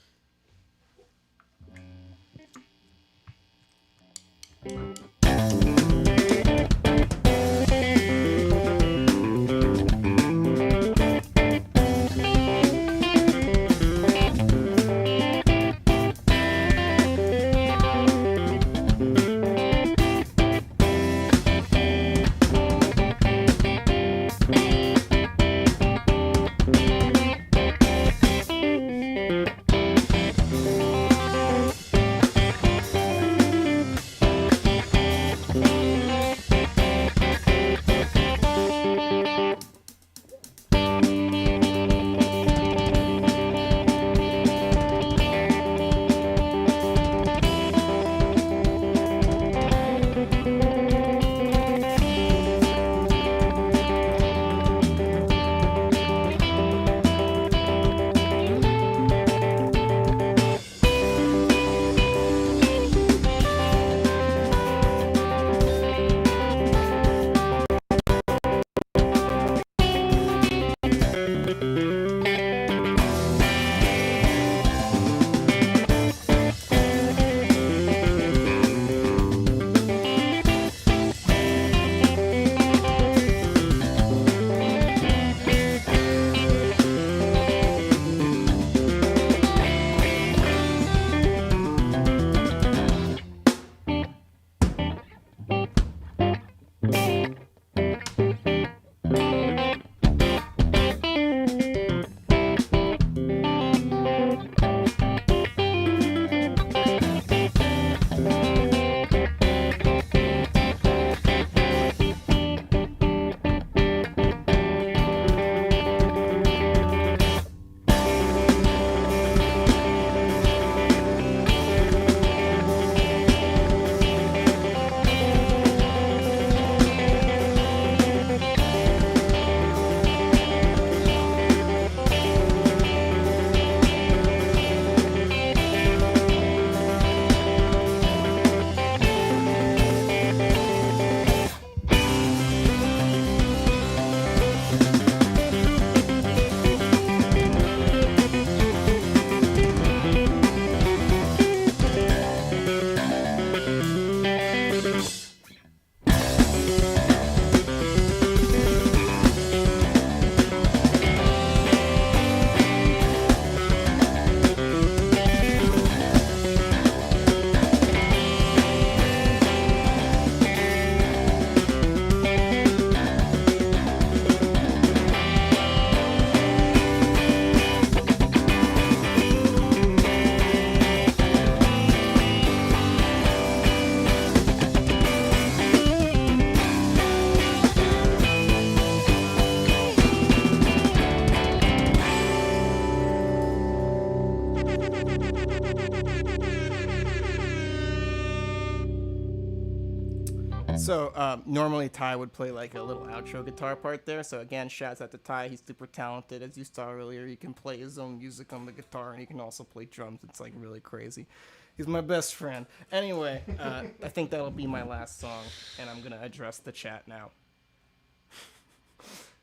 So normally Ty would play like a little outro guitar part there. So again, shouts out to Ty. He's super talented, as you saw earlier. He can play his own music on the guitar, and he can also play drums. It's like really crazy. He's my best friend. Anyway, I think that'll be my last song, and I'm gonna address the chat now.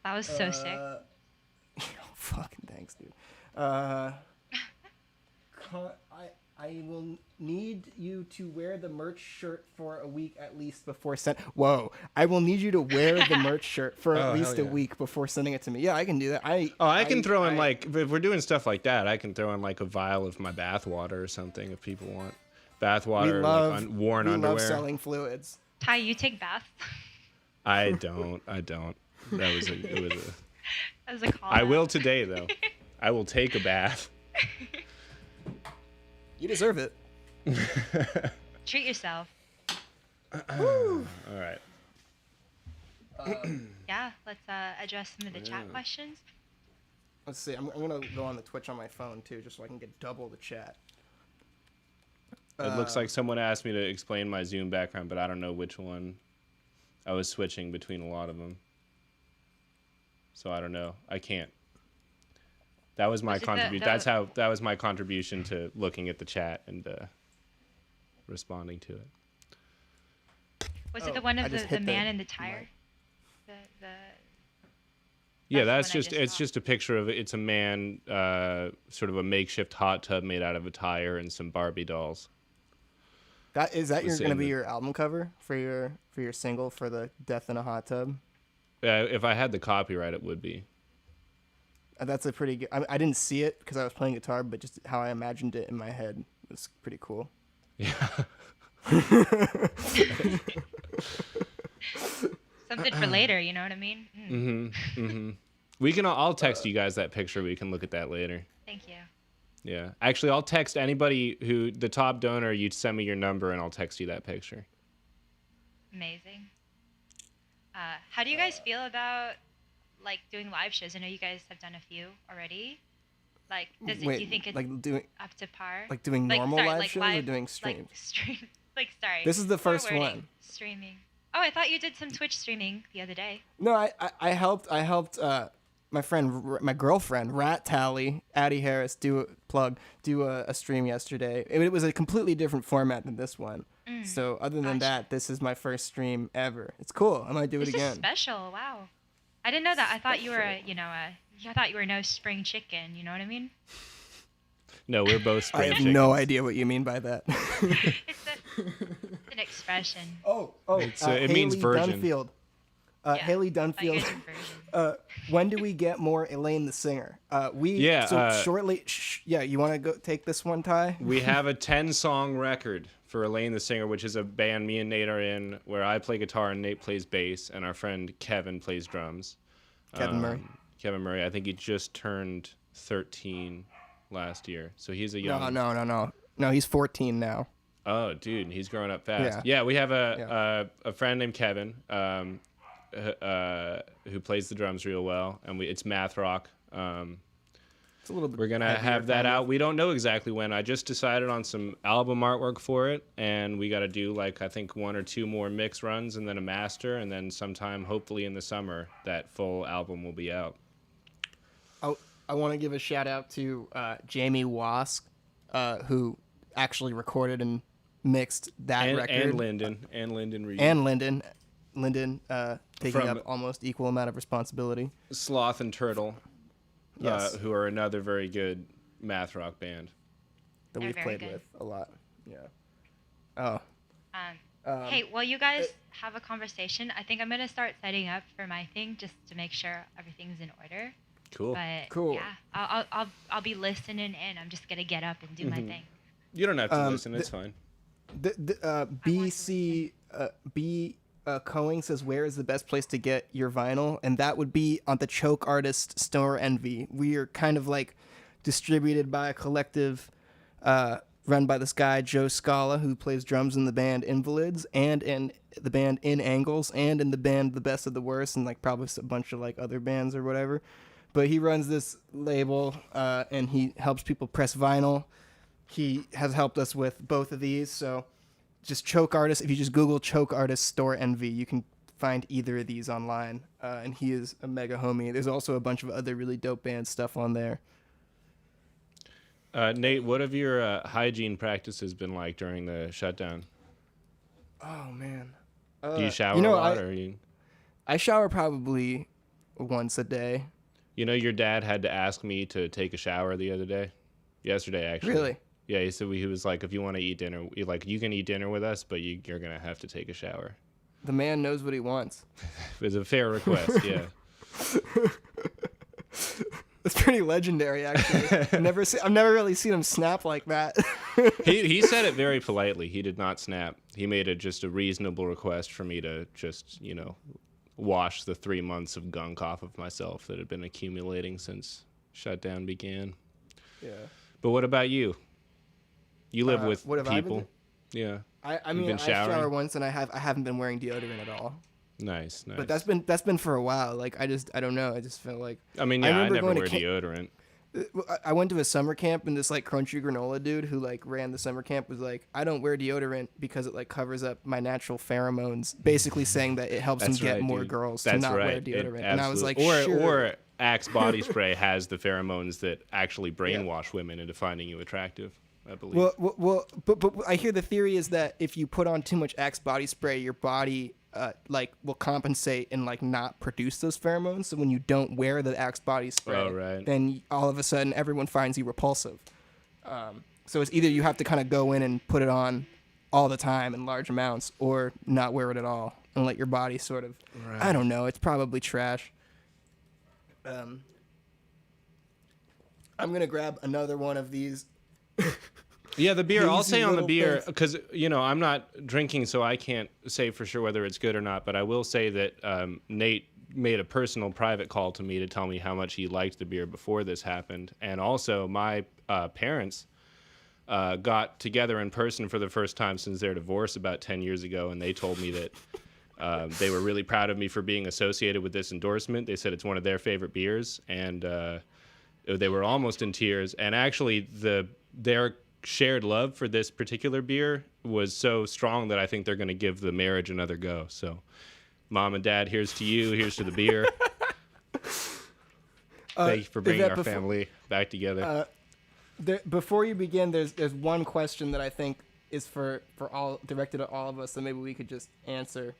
That was so sick. Oh, fucking thanks, dude. I will need you to wear the merch shirt for a week at least before Whoa! I will need you to wear the merch shirt for at least a week before sending it to me. Yeah, I can do that. I can throw in like, if we're doing stuff like that, I can throw in like a vial of my bath water or something if people want bath water, like worn underwear. We love selling fluids. Ty, you take baths? I don't. That was a call. I will today though. I will take a bath. You deserve it. Treat yourself. All right. Yeah, let's address some of the chat questions. Let's see. I'm gonna go on the Twitch on my phone too, just so I can get double the chat. It looks like someone asked me to explain my Zoom background, but I don't know which one. I was switching between a lot of them, so I don't know. I can't. That was my contribution. That was my contribution to looking at the chat and responding to it. Was it the one of the man in the tire? Yeah, that's just just a picture of it. It's a man, sort of a makeshift hot tub made out of a tire and some Barbie dolls. Is that going to be your album cover for your single for the Death in a Hot Tub? If I had the copyright, it would be. That's a pretty good. I didn't see it because I was playing guitar, but just how I imagined it in my head was pretty cool. Yeah. Something for later, you know what I mean? I'll text you guys that picture. We can look at that later. Thank you. Yeah. Actually, I'll text anybody the top donor, you send me your number and I'll text you that picture. Amazing. How do you guys feel about like doing live shows? I know you guys have done a few already. Like, do you think it's like doing up to par? Like doing normal live shows or doing streams? Sorry. This is the first one. Streaming. Oh, I thought you did some Twitch streaming the other day. No, I helped my girlfriend Rat Tally Addie Harris do a stream yesterday. It was a completely different format than this one. So other than that, this is my first stream ever. It's cool. I might do it again. This is special. Wow. I didn't know that. I thought you were I thought you were no spring chicken. You know what I mean? No, we're both spring chickens. I have no idea what you mean by that. It's an expression. It means virgin. Dunfield. Haley Dunfield. When do we get more Elaine the Singer? Shortly. You want to go take this one, Ty? We have a 10-song record for Elaine the Singer, which is a band me and Nate are in, where I play guitar and Nate plays bass, and our friend Kevin plays drums. Kevin Murray. I think he just turned 13 last year, so he's a young. No, he's 14 now. Oh, dude, he's growing up fast. Yeah, we have a friend named Kevin, who plays the drums real well, and it's math rock. It's a little bit. We're gonna have that out. We don't know exactly when. I just decided on some album artwork for it, and we got to do I think 1 or 2 more mix runs, and then a master, and then sometime, hopefully in the summer, that full album will be out. I want to give a shout out to Jamie Wask, who actually recorded and mixed that record. And Lyndon Reed. And Lyndon taking up almost equal amount of responsibility. Sloth and Turtle, who are another very good math rock band that we've played with a lot. Yeah. Hey, while you guys have a conversation, I think I'm gonna start setting up for my thing just to make sure everything's in order. Cool. But cool. Yeah, I'll be listening in. I'm just gonna get up and do my thing. You don't have to listen. It's fine. Coing says, where is the best place to get your vinyl? And that would be on the Choke Artist Store Envy. We are kind of like distributed by a collective run by this guy, Joe Scala, who plays drums in the band Invalids and in the band In Angles and in the band The Best of the Worst and like probably a bunch of like other bands or whatever. But he runs this label and he helps people press vinyl. He has helped us with both of these. So just Choke Artist. If you just Google Choke Artist Store Envy, you can find either of these online. And he is a mega homie. There's also a bunch of other really dope band stuff on there. Nate, what have your hygiene practices been like during the shutdown? Oh man. Do you shower a lot, or you? I shower probably once a day. You know, your dad had to ask me to take a shower the other day. Yesterday, actually. Really? Yeah, he said he was like, if you want to eat dinner, like you can eat dinner with us, but you're gonna have to take a shower. The man knows what he wants. It's a fair request, yeah. It's pretty legendary, actually. I've never really seen him snap like that. He said it very politely. He did not snap. He made just a reasonable request for me to just, wash the 3 months of gunk off of myself that had been accumulating since shutdown began. Yeah. But what about you? You live with what have people. I been Yeah. I mean, I shower once, and I haven't been wearing deodorant at all. Nice. But that's been for a while. Like I don't know. I just felt like. I mean, yeah, I never wear deodorant. I went to a summer camp, and this like crunchy granola dude who like ran the summer camp was like, I don't wear deodorant because it like covers up my natural pheromones, basically saying that it helps him get more girls to not wear deodorant. And I was like, or Axe body spray has the pheromones that actually brainwash women into finding you attractive, I believe. Well, but I hear the theory is that if you put on too much Axe body spray, your body will compensate and like not produce those pheromones. So when you don't wear the Axe body spray, then all of a sudden everyone finds you repulsive. So it's either you have to kind of go in and put it on all the time in large amounts, or not wear it at all and let your body sort of. Right. I don't know. It's probably trash. I'm gonna grab another one of these. Yeah, the beer. I'll say on the beer, because I'm not drinking, so I can't say for sure whether it's good or not. But I will say that Nate made a personal private call to me to tell me how much he liked the beer before this happened, and also my parents got together in person for the first time since their divorce about 10 years ago, and they told me that they were really proud of me for being associated with this endorsement. They said it's one of their favorite beers, and they were almost in tears. And actually, their shared love for this particular beer was so strong that I think they're going to give the marriage another go. So, Mom and Dad, here's to you. Here's to the beer. Thank you for bringing our family back together. Before you begin, there's one question that I think is for all, directed at all of us, that maybe we could just answer.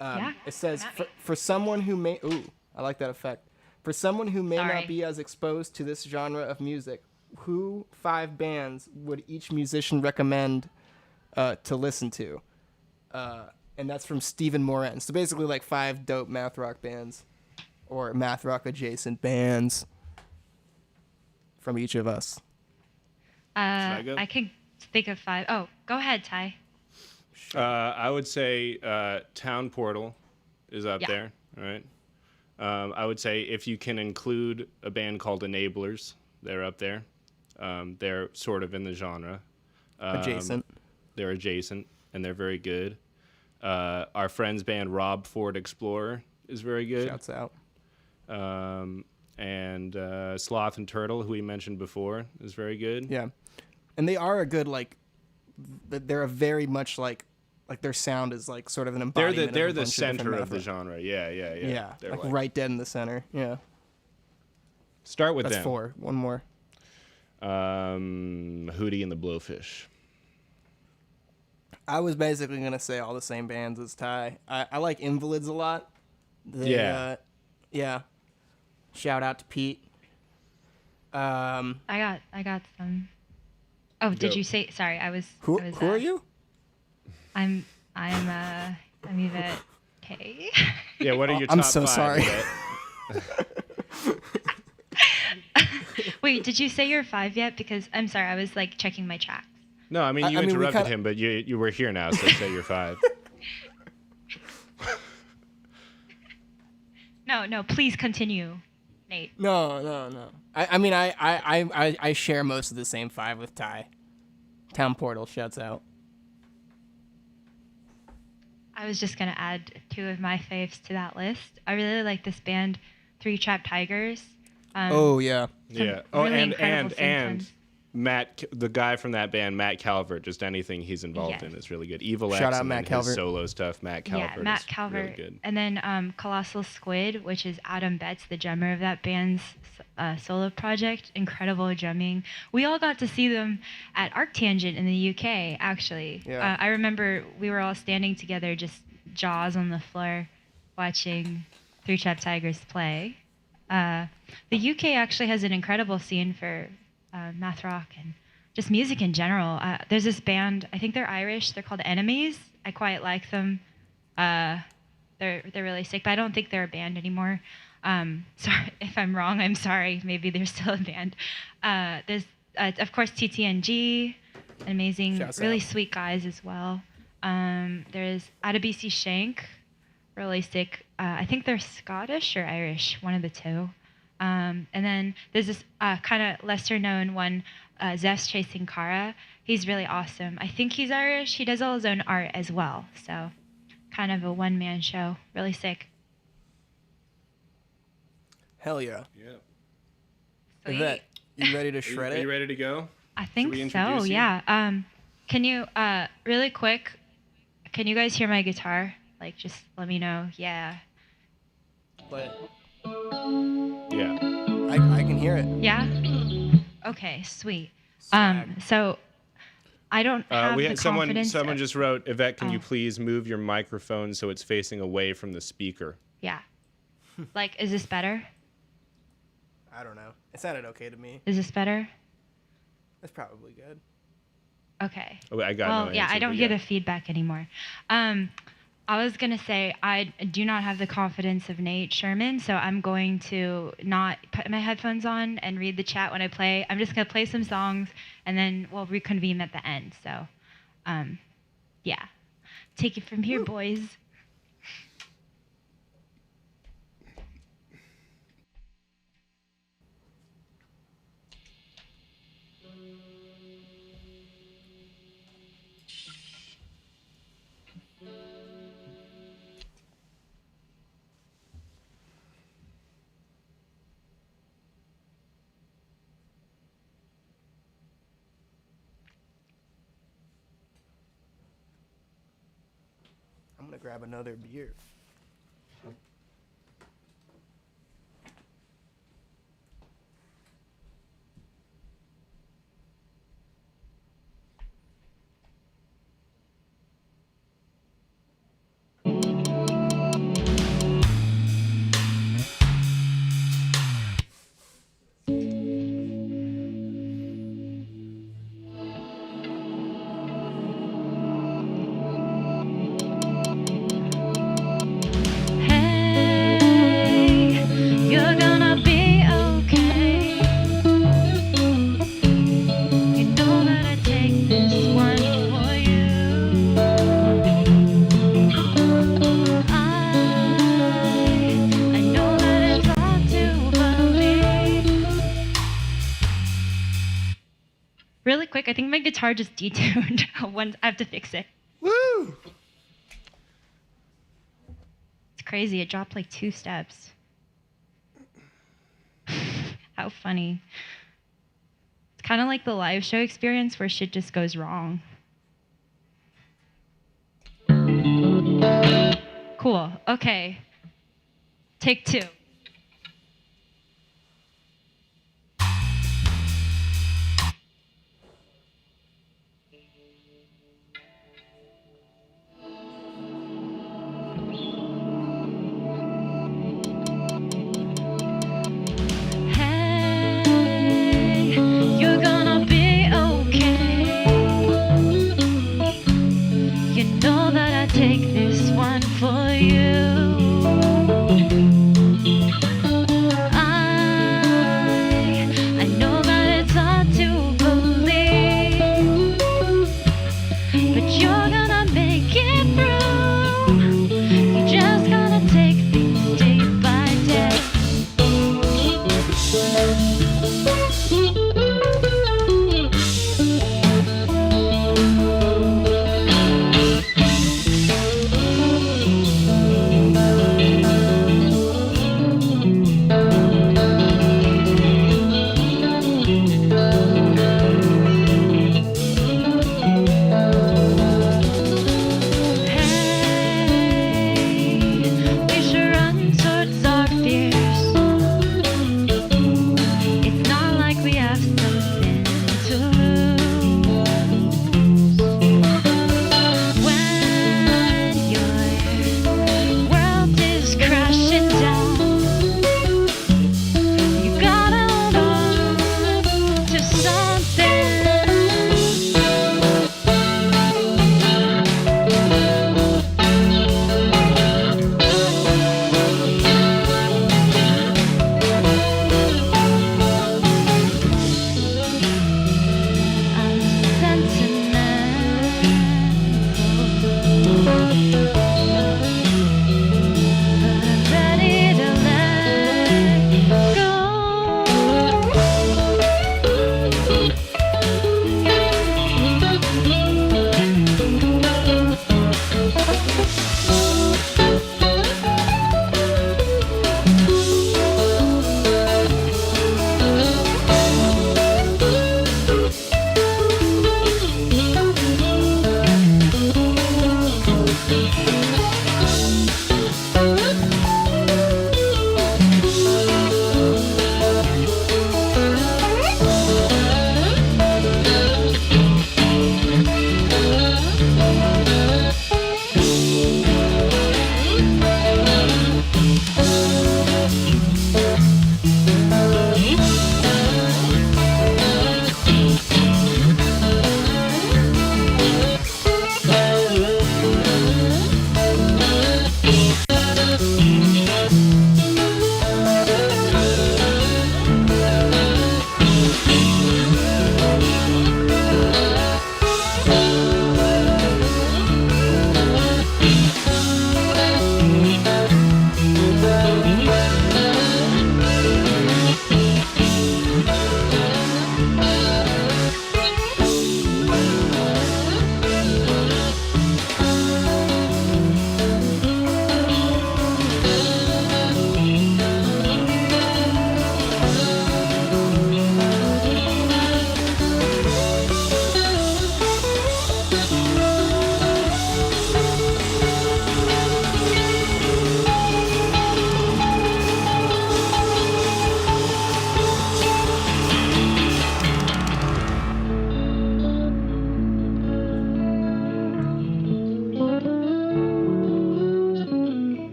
It says, for someone who may... Ooh, I like that effect. For someone who may not be as exposed to this genre of music, who 5 bands would each musician recommend to listen to? And that's from Stephen Moran. So basically like 5 dope math rock bands or math rock adjacent bands from each of us. I can think of 5. Oh, go ahead, Ty. I would say Town Portal is up there, right? I would say if you can include a band called Enablers, they're up there. They're sort of in the genre. Adjacent. They're adjacent, and they're very good. Our friend's band, Rob Ford Explorer, is very good. Shouts out. And Sloth and Turtle, who we mentioned before, is very good. Yeah. And they are a good, like, they're a very much like their sound is like sort of an embodiment. They're the center of the genre. Yeah. Yeah, like right dead in the center. Yeah. Start with them. That's 4. One more. Hootie and the Blowfish. I was basically gonna say all the same bands as Ty. I like Invalids a lot. Yeah. Shout out to Pete. I got some. Oh, did you say? Sorry, I was. Who are you? I'm Yvette. Hey. Yeah. What are your top 5? I'm so sorry. Wait, did you say you're 5 yet? Because I'm sorry, I was like checking my tracks. No, I mean you interrupted him, but you were here now, so say you're 5. No, please continue, Nate. No. I share most of the same 5 with Ty. Town Portal, shouts out. I was just gonna add 2 of my faves to that list. I really like this band, 3 Trapped Tigers. Oh yeah. Yeah. Really and the guy from that band, Matt Calvert, just anything he's involved Yes. in is really good. Evil Shout X out and Matt then Calvert. his solo stuff. Matt Calvert Yeah, Matt is Calvert. really good. And then Colossal Squid, which is Adam Betts, the drummer of that band's solo project. Incredible drumming. We all got to see them at Arctangent in the UK, actually. Yeah. I remember we were all standing together, just jaws on the floor, watching Three Trapped Tigers play. The UK actually has an incredible scene for math rock and just music in general. There's this band, I think they're Irish, they're called Enemies. I quite like them. They're really sick, but I don't think they're a band anymore. Sorry if I'm wrong, I'm sorry. Maybe they're still a band. There's of course TTNG, amazing, Shouts really out. sweet guys as well. There's Adebisi Shank, really sick. I think they're Scottish or Irish, one of the two. And then there's this kind of lesser known one, Zeph's Chasing Kara. He's really awesome. I think he's Irish. He does all his own art as well. So kind of a one-man show. Really sick. Hell yeah. Yeah. Sweet. Yvette, you ready to shred Are it? you ready to go? I think we so, introduce you? yeah. Can you, really quick, can you guys hear my guitar? Like, just let me know. Yeah. But Yeah. I can hear it. Yeah? Okay, sweet. Swag. So I don't have We the had confidence. someone just wrote, Yvette, can you Oh. please move your microphone so it's facing away from the speaker? Yeah. Like, is this better? I don't know. It sounded okay to me. Is this better? That's probably good. Okay. Oh, I got Well, no yeah, answer, I don't but hear yeah. the feedback anymore. I was gonna say I do not have the confidence of Nate Sherman, so I'm going to not put my headphones on and read the chat when I play. I'm just gonna play some songs and then we'll reconvene at the end. So, yeah, take it from here, boys. I'm gonna grab another beer. Hey, you're gonna be okay. You know that I take this one for you. I know that it's hard to believe. Really quick, I think my guitar just detuned. I have to fix it. Woo! It's crazy. It dropped like 2 steps. How funny. It's kind of like the live show experience where shit just goes wrong. Cool. Okay. Take 2. Hey, you're gonna be okay. You know that I take this one for you.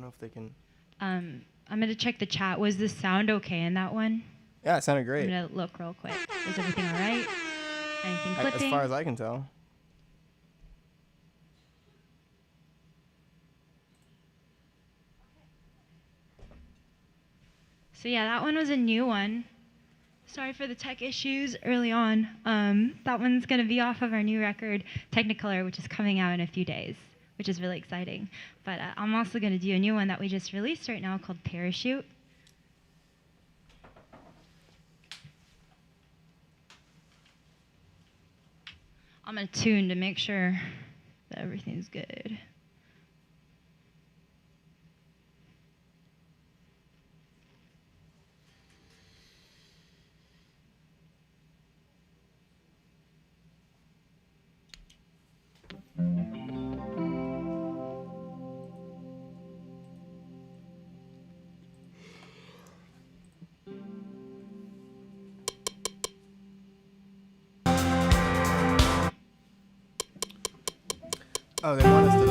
know if they can. I'm gonna check the chat. Was the sound okay in that one? Yeah, it sounded great. I'm gonna look real quick. Was everything all right? Anything clipping? As far as I can tell. So yeah, that one was a new one. Sorry for the tech issues early on. That one's gonna be off of our new record, Technicolor, which is coming out in a few days, which is really exciting. But I'm also gonna do a new one that we just released right now called Parachute. I'm gonna tune to make sure that everything's good. Oh, they want us to.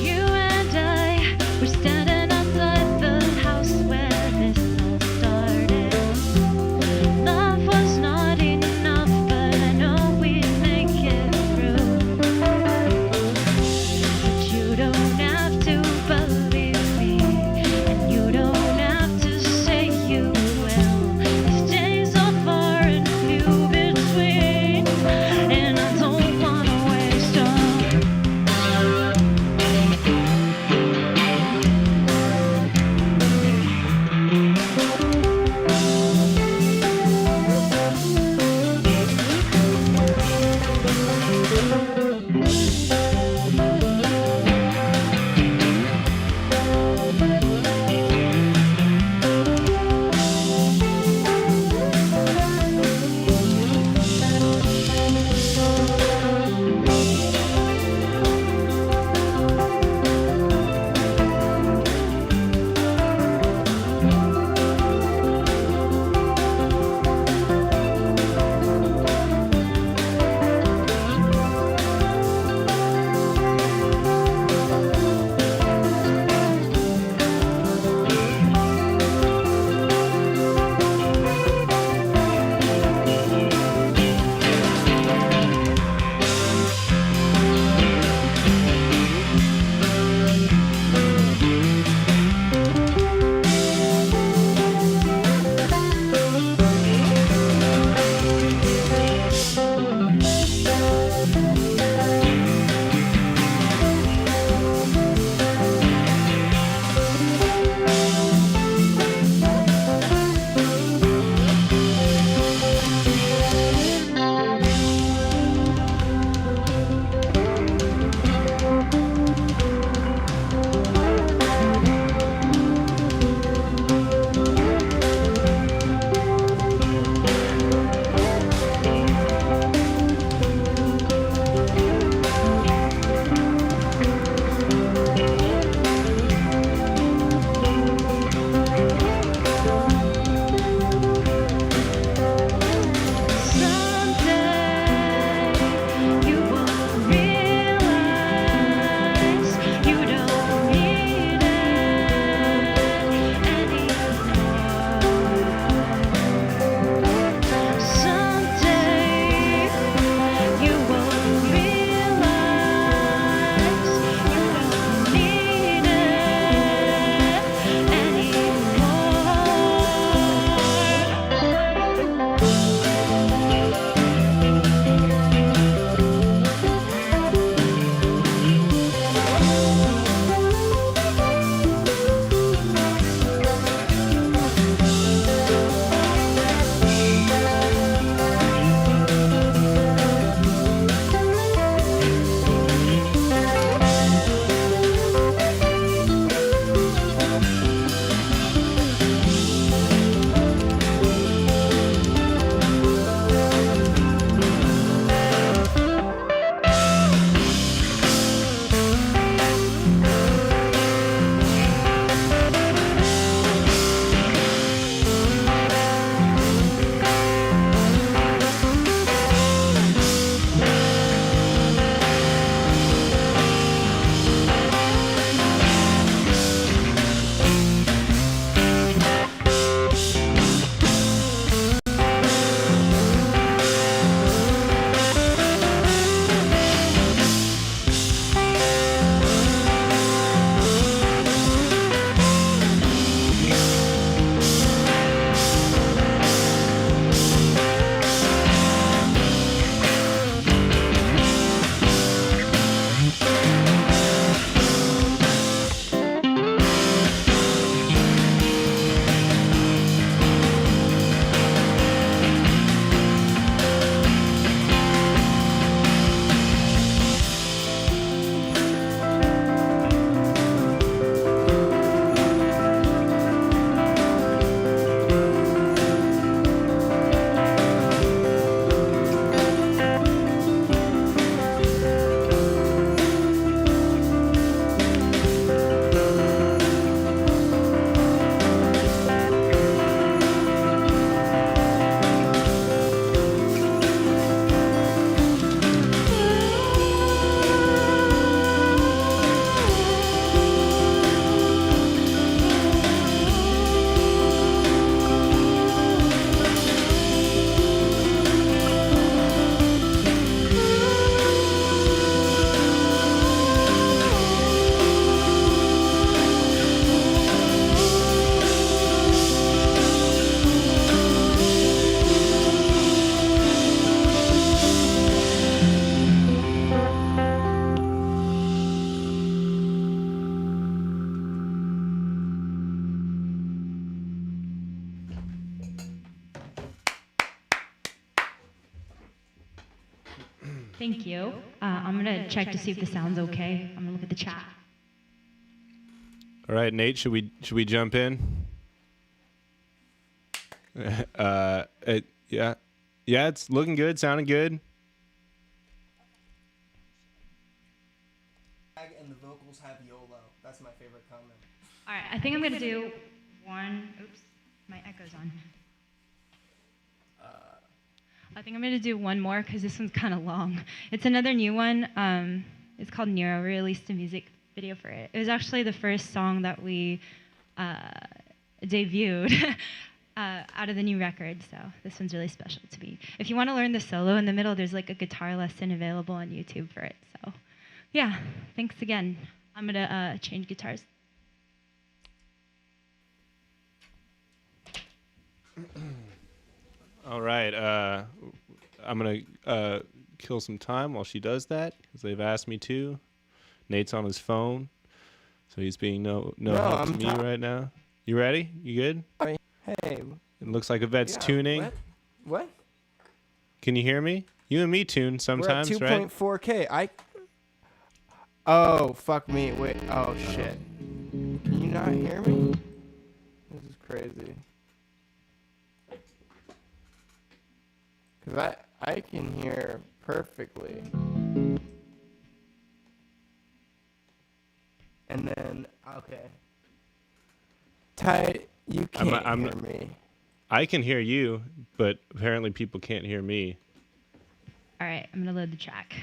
You Thank you. I'm gonna check to see if the sound's okay. I'm gonna look at the chat. All right, Nate, should we jump in? Yeah, it's looking good, sounding good. And the vocals have YOLO. That's my favorite comment. All right, I think I'm gonna do one. Oops, my echo's on. I think I'm gonna do one more because this one's kind of long. It's another new one. It's called Nero. We released a music video for it. It was actually the first song that we debuted out of the new record, so this one's really special to me. If you want to learn the solo in the middle, there's like a guitar lesson available on YouTube for it. So, yeah, thanks again. I'm gonna change guitars. All right, I'm gonna kill some time while she does that because they've asked me to. Nate's on his phone, so he's being no help to me right now. You ready? You good? Hey. It looks like Yvette's tuning. What? Can you hear me? You and me tune sometimes, We're at 2.4K. right? Oh, fuck me. Wait. Oh, shit. Can you not hear me? This is crazy. Because I can hear perfectly. And then, okay. Ty, you can't hear me. I can hear you, but apparently people can't hear me. All right, I'm gonna load the track.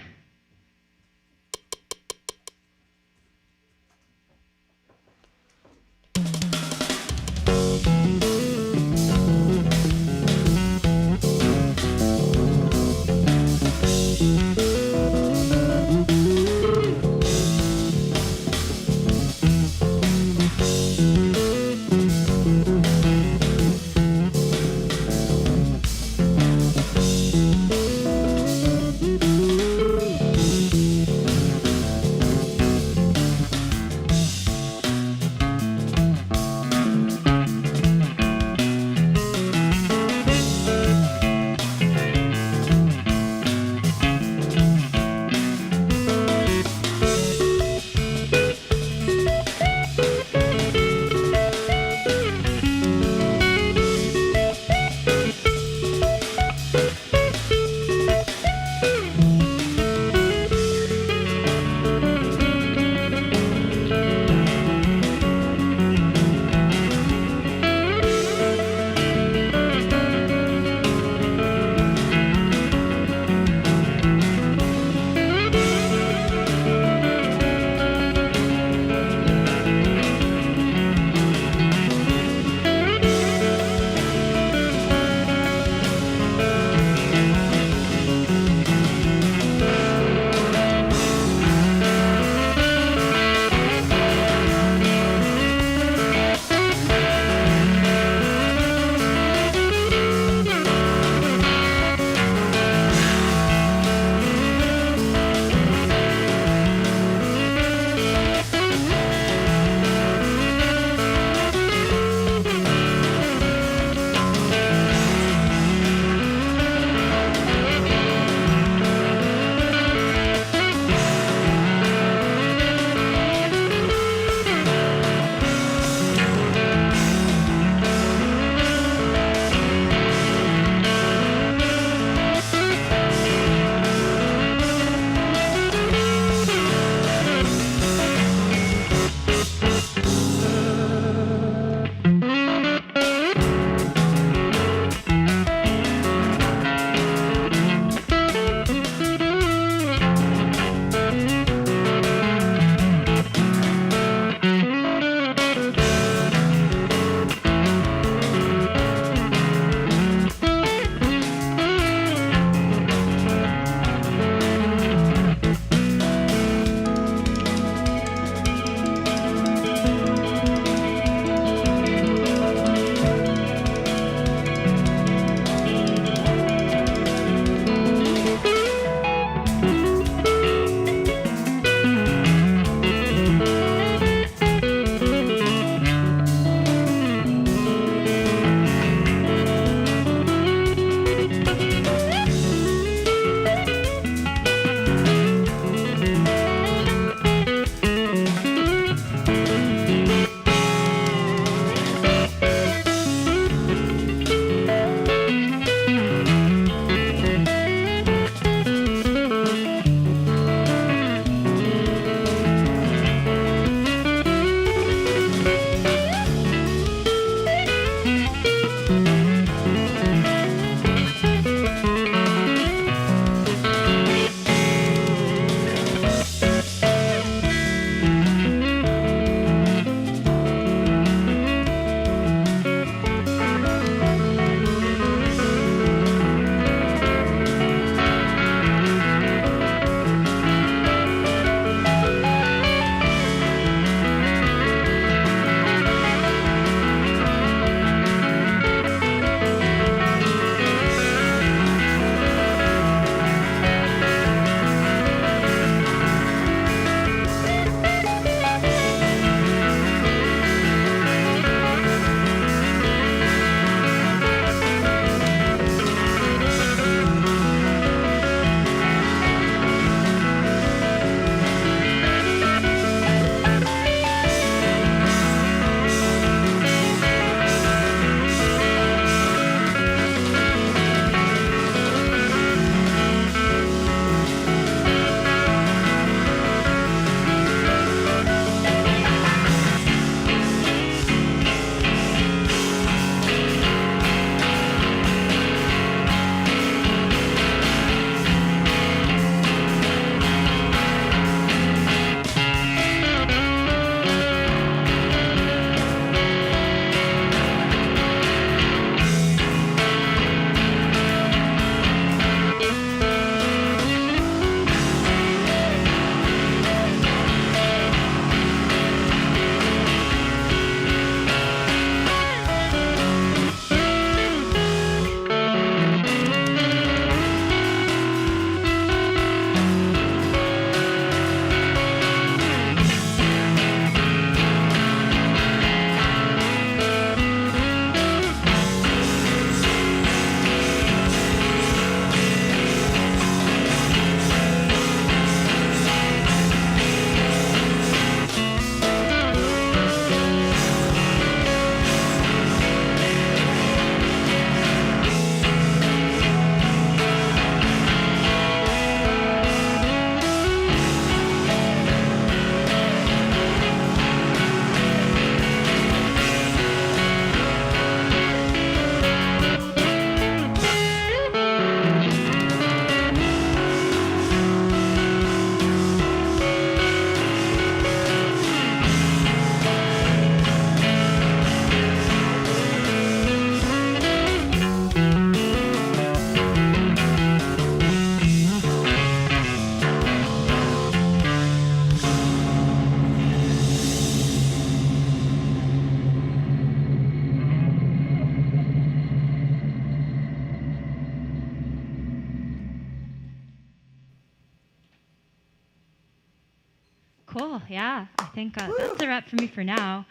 yeah, I think that's a wrap for me for now.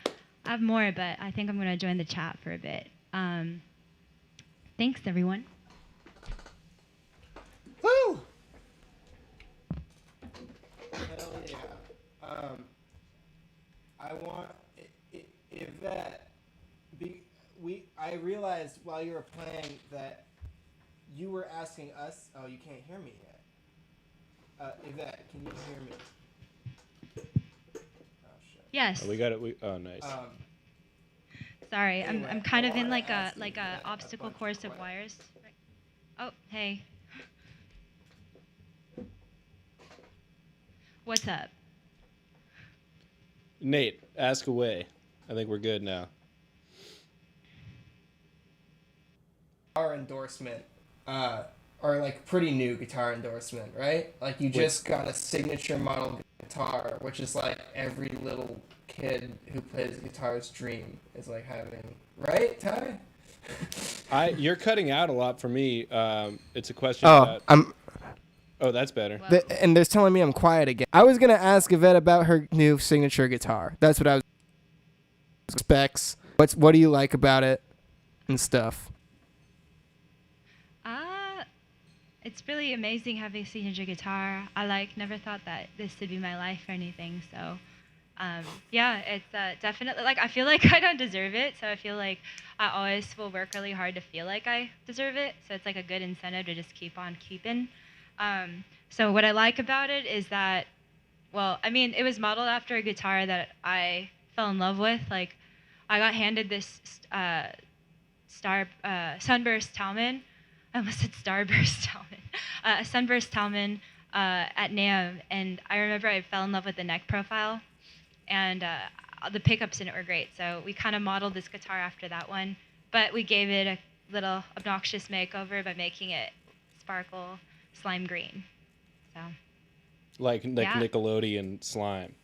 I have more, but I think I'm going to join the chat for a bit. Thanks, everyone. Woo! Hell yeah. I want Yvette. I realized while you were playing that you were asking us. Oh, you can't hear me yet. Yvette, can you hear me? Oh shit. Yes. Oh, we got it. Oh, nice. Sorry, Anyway, I'm kind of in wanna like ask a Yvette obstacle bunch course of questions. wires. Oh, hey. What's up? Nate, ask away. I think we're good now. Guitar endorsement, or like pretty new guitar endorsement, right? Like you just got a signature model guitar, which is like every little kid who plays guitar's dream is like having, right, Ty? You're cutting out a lot for me. It's a question about... Oh, that's better. And they're telling me I'm quiet again. I was gonna ask Yvette about her new signature guitar. That's what I was. Specs. What do you like about it, and stuff? It's really amazing having a signature guitar. I never thought that this would be my life or anything. So, yeah, it's definitely I feel like I don't deserve it. So I feel like I always will work really hard to feel like I deserve it. So it's like a good incentive to just keep on keeping. So what I like about it is that, well, I mean, it was modeled after a guitar that I fell in love with. Like, I got handed this Sunburst Talman. I almost said Starburst Talman. A Sunburst Talman at NAMM, and I remember I fell in love with the neck profile, and the pickups in it were great. So we kind of modeled this guitar after that one, but we gave it a little obnoxious makeover by making it sparkle slime green. So. Like Nickelodeon slime.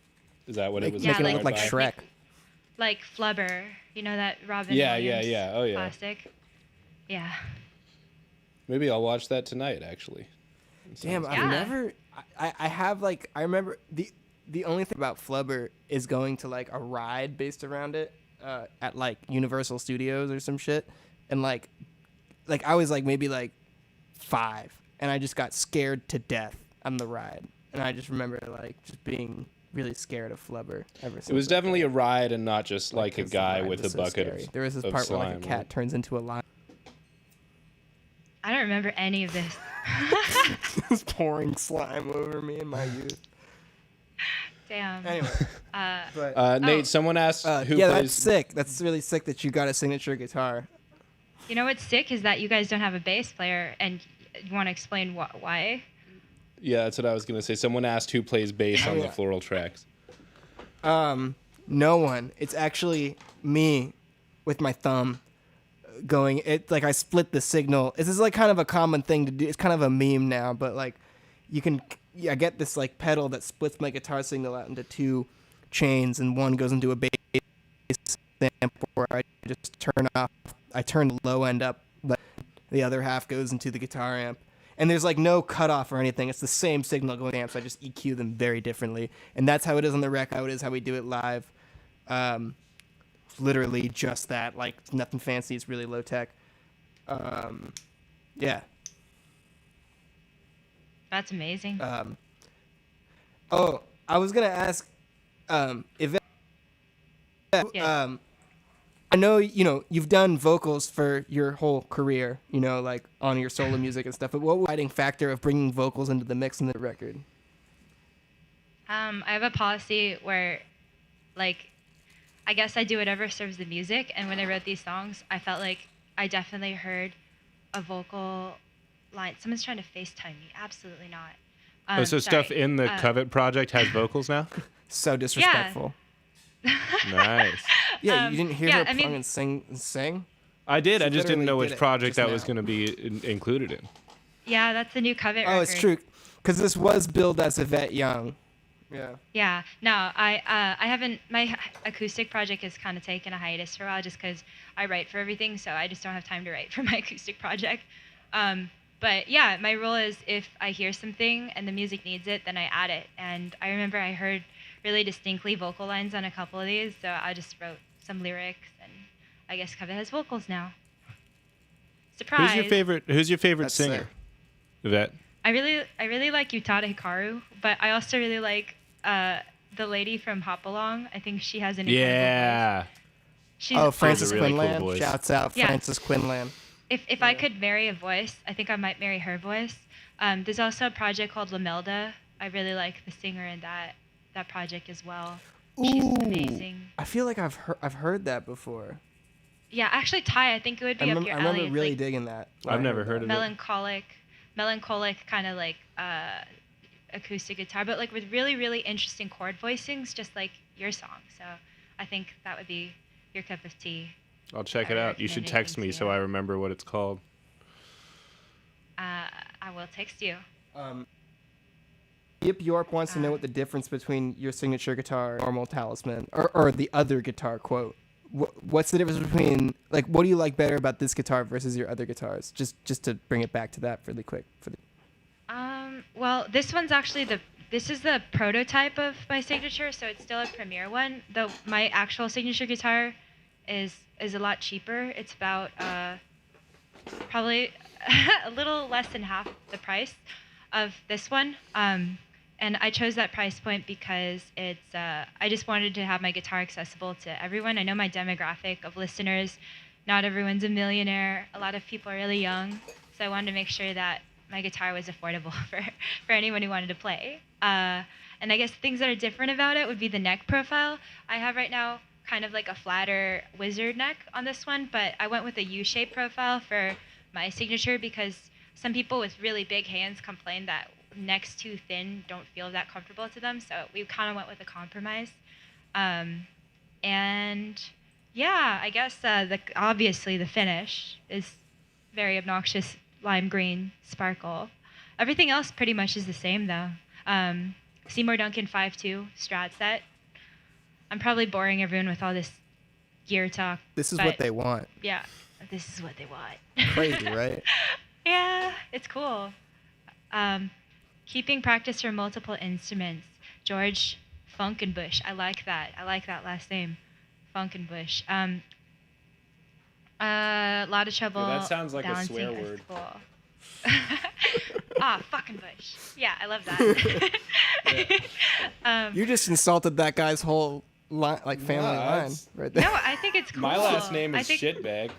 Is that what it was? Making it look like Shrek. Like Flubber, you know that Robin Williams Williams Oh, yeah. plastic? Yeah. Maybe I'll watch that tonight, actually. Damn, I've never... I have, like... I remember... The only thing about Flubber is going to, like, a ride based around it at, like, Universal Studios or some shit. And, like I was, like, maybe, like, 5. And I just got scared to death on the ride. And I just remember, like, just being really scared of Flubber ever since. It was definitely a ride and not just, like a guy with a bucket of There was this part where, like, a cat turns into a lion. I don't remember any of this. Just pouring slime over me in my youth. Damn. Anyway. Nate, someone asked who yeah, plays... that's sick. That's really sick that you got a signature guitar. You know what's sick is that you guys don't have a bass player, and you want to explain why? Yeah, that's what I was going to say. Someone asked who plays bass on the Floral tracks. No one. It's actually me with my thumb going. It like I split the signal. This is like kind of a common thing to do. It's kind of a meme now, but like you can. I get this like pedal that splits my guitar signal out into 2 chains, and one goes into a bass amp where I just turn off. I turn the low end up, but the other half goes into the guitar amp. And there's like no cutoff or anything. It's the same signal going amps. I just EQ them very differently. And that's how it is on the rec, how it is how we do it live. Literally just that. Like nothing fancy. It's really low tech. Yeah. That's amazing. Oh, I was gonna ask Yvette. Yes. I know, you've done vocals for your whole career, like on your solo music and stuff, but what was the guiding factor of bringing vocals into the mix in the record? I have a policy where, like, I guess I do whatever serves the music, and when I wrote these songs, I felt like I definitely heard a vocal line. Someone's trying to FaceTime me. Absolutely not. So stuff in the Covet project has vocals now? So disrespectful. Nice. Yeah, you didn't hear her and sing? I did. I just didn't know which project that was going to be included in. Yeah, that's the new Covet record. Oh, it's true. Because this was billed as Yvette Young. Yeah. Yeah. No, I haven't. My acoustic project has kind of taken a hiatus for a while just because I write for everything, so I just don't have time to write for my acoustic project. But yeah, my rule is if I hear something and the music needs it, then I add it. And I remember I heard really distinctly vocal lines on a couple of these, so I just wrote some lyrics, and I guess Covet has vocals now. Surprise! Who's your favorite That's singer? sick. Yvette. I really like Utada Hikaru, but I also really like the lady from Hop Along. I think she has an incredible voice. She's Frances really cool Quinlan. voice. Shouts out Yeah. Frances Quinlan. If I could marry a voice, I think I might marry her voice. There's also a project called Lamelda. I really like the singer in that project as well. She's amazing. I feel like I've heard that before. Yeah, actually, Ty, I think it would be up your I alley. remember It's really like digging that. I've never heard of it. melancholic kind of like acoustic guitar, but like with really, really interesting chord voicings, just like your song. So I think that would be your cup of tea. I'll check it I out. You should recommend text anything me to so you. I remember what it's called. I will text you. Yip York wants to know what the difference between your signature guitar and normal Talisman, or the other guitar quote. What's the difference between, like, what do you like better about this guitar versus your other guitars? Just to bring it back to that really quick. Well, this one's actually this is the prototype of my signature, so it's still a premier one. Though my actual signature guitar is a lot cheaper. It's about probably a little less than half the price of this one. And I chose that price point because it's I just wanted to have my guitar accessible to everyone. I know my demographic of listeners, not everyone's a millionaire. A lot of people are really young, so I wanted to make sure that my guitar was affordable for anyone who wanted to play. And I guess things that are different about it would be the neck profile. I have right now kind of like a flatter wizard neck on this one, but I went with a U-shaped profile for my signature because some people with really big hands complain that necks too thin don't feel that comfortable to them, so we kind of went with a compromise. And yeah, I guess obviously the finish is very obnoxious lime green sparkle. Everything else pretty much is the same though. Seymour Duncan 5.2 Strat set. I'm probably boring everyone with all this gear talk. This is what they want. Yeah, this is what they want. Crazy, right? Yeah, it's cool. Keeping practice for multiple instruments. George Funkenbush. I like that. I like that last name. Funkenbush. A lot of trouble. Yeah, that sounds like a balancing swear word. school. Fucking Bush. Yeah, I love that. You just insulted that guy's whole family line right there. No, I think it's cool. My last name I is think- Shitbag.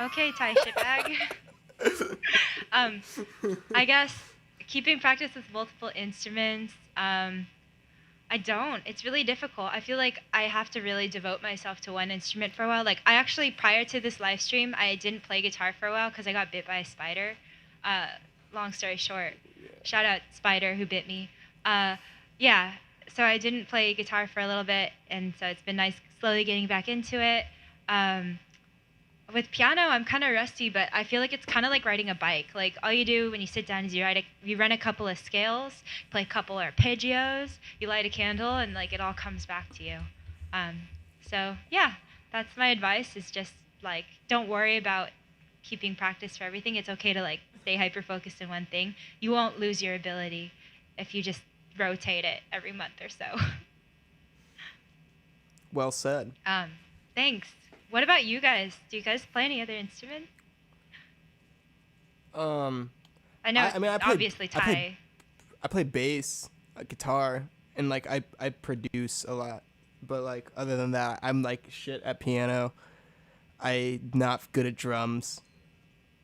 Okay, Ty Shitbag. I guess keeping practice with multiple instruments. I don't. It's really difficult. I feel like I have to really devote myself to one instrument for a while. Like I actually, prior to this live stream, I didn't play guitar for a while because I got bit by a spider. Long story short, shout out spider who bit me. Yeah, so I didn't play guitar for a little bit, and so it's been nice slowly getting back into it. With piano, I'm kind of rusty, but I feel like it's kind of like riding a bike. Like all you do when you sit down is you run a couple of scales, play a couple arpeggios, you light a candle, and like it all comes back to you. So yeah, that's my advice. Is just like don't worry about keeping practice for everything. It's okay to like stay hyper focused in one thing. You won't lose your ability if you just rotate it every month or so. Well said. Thanks. What about you guys? Do you guys play any other instruments? I know I mean, I play, obviously Ty. I play bass, guitar, and like I produce a lot. But like other than that, I'm like shit at piano. I'm not good at drums.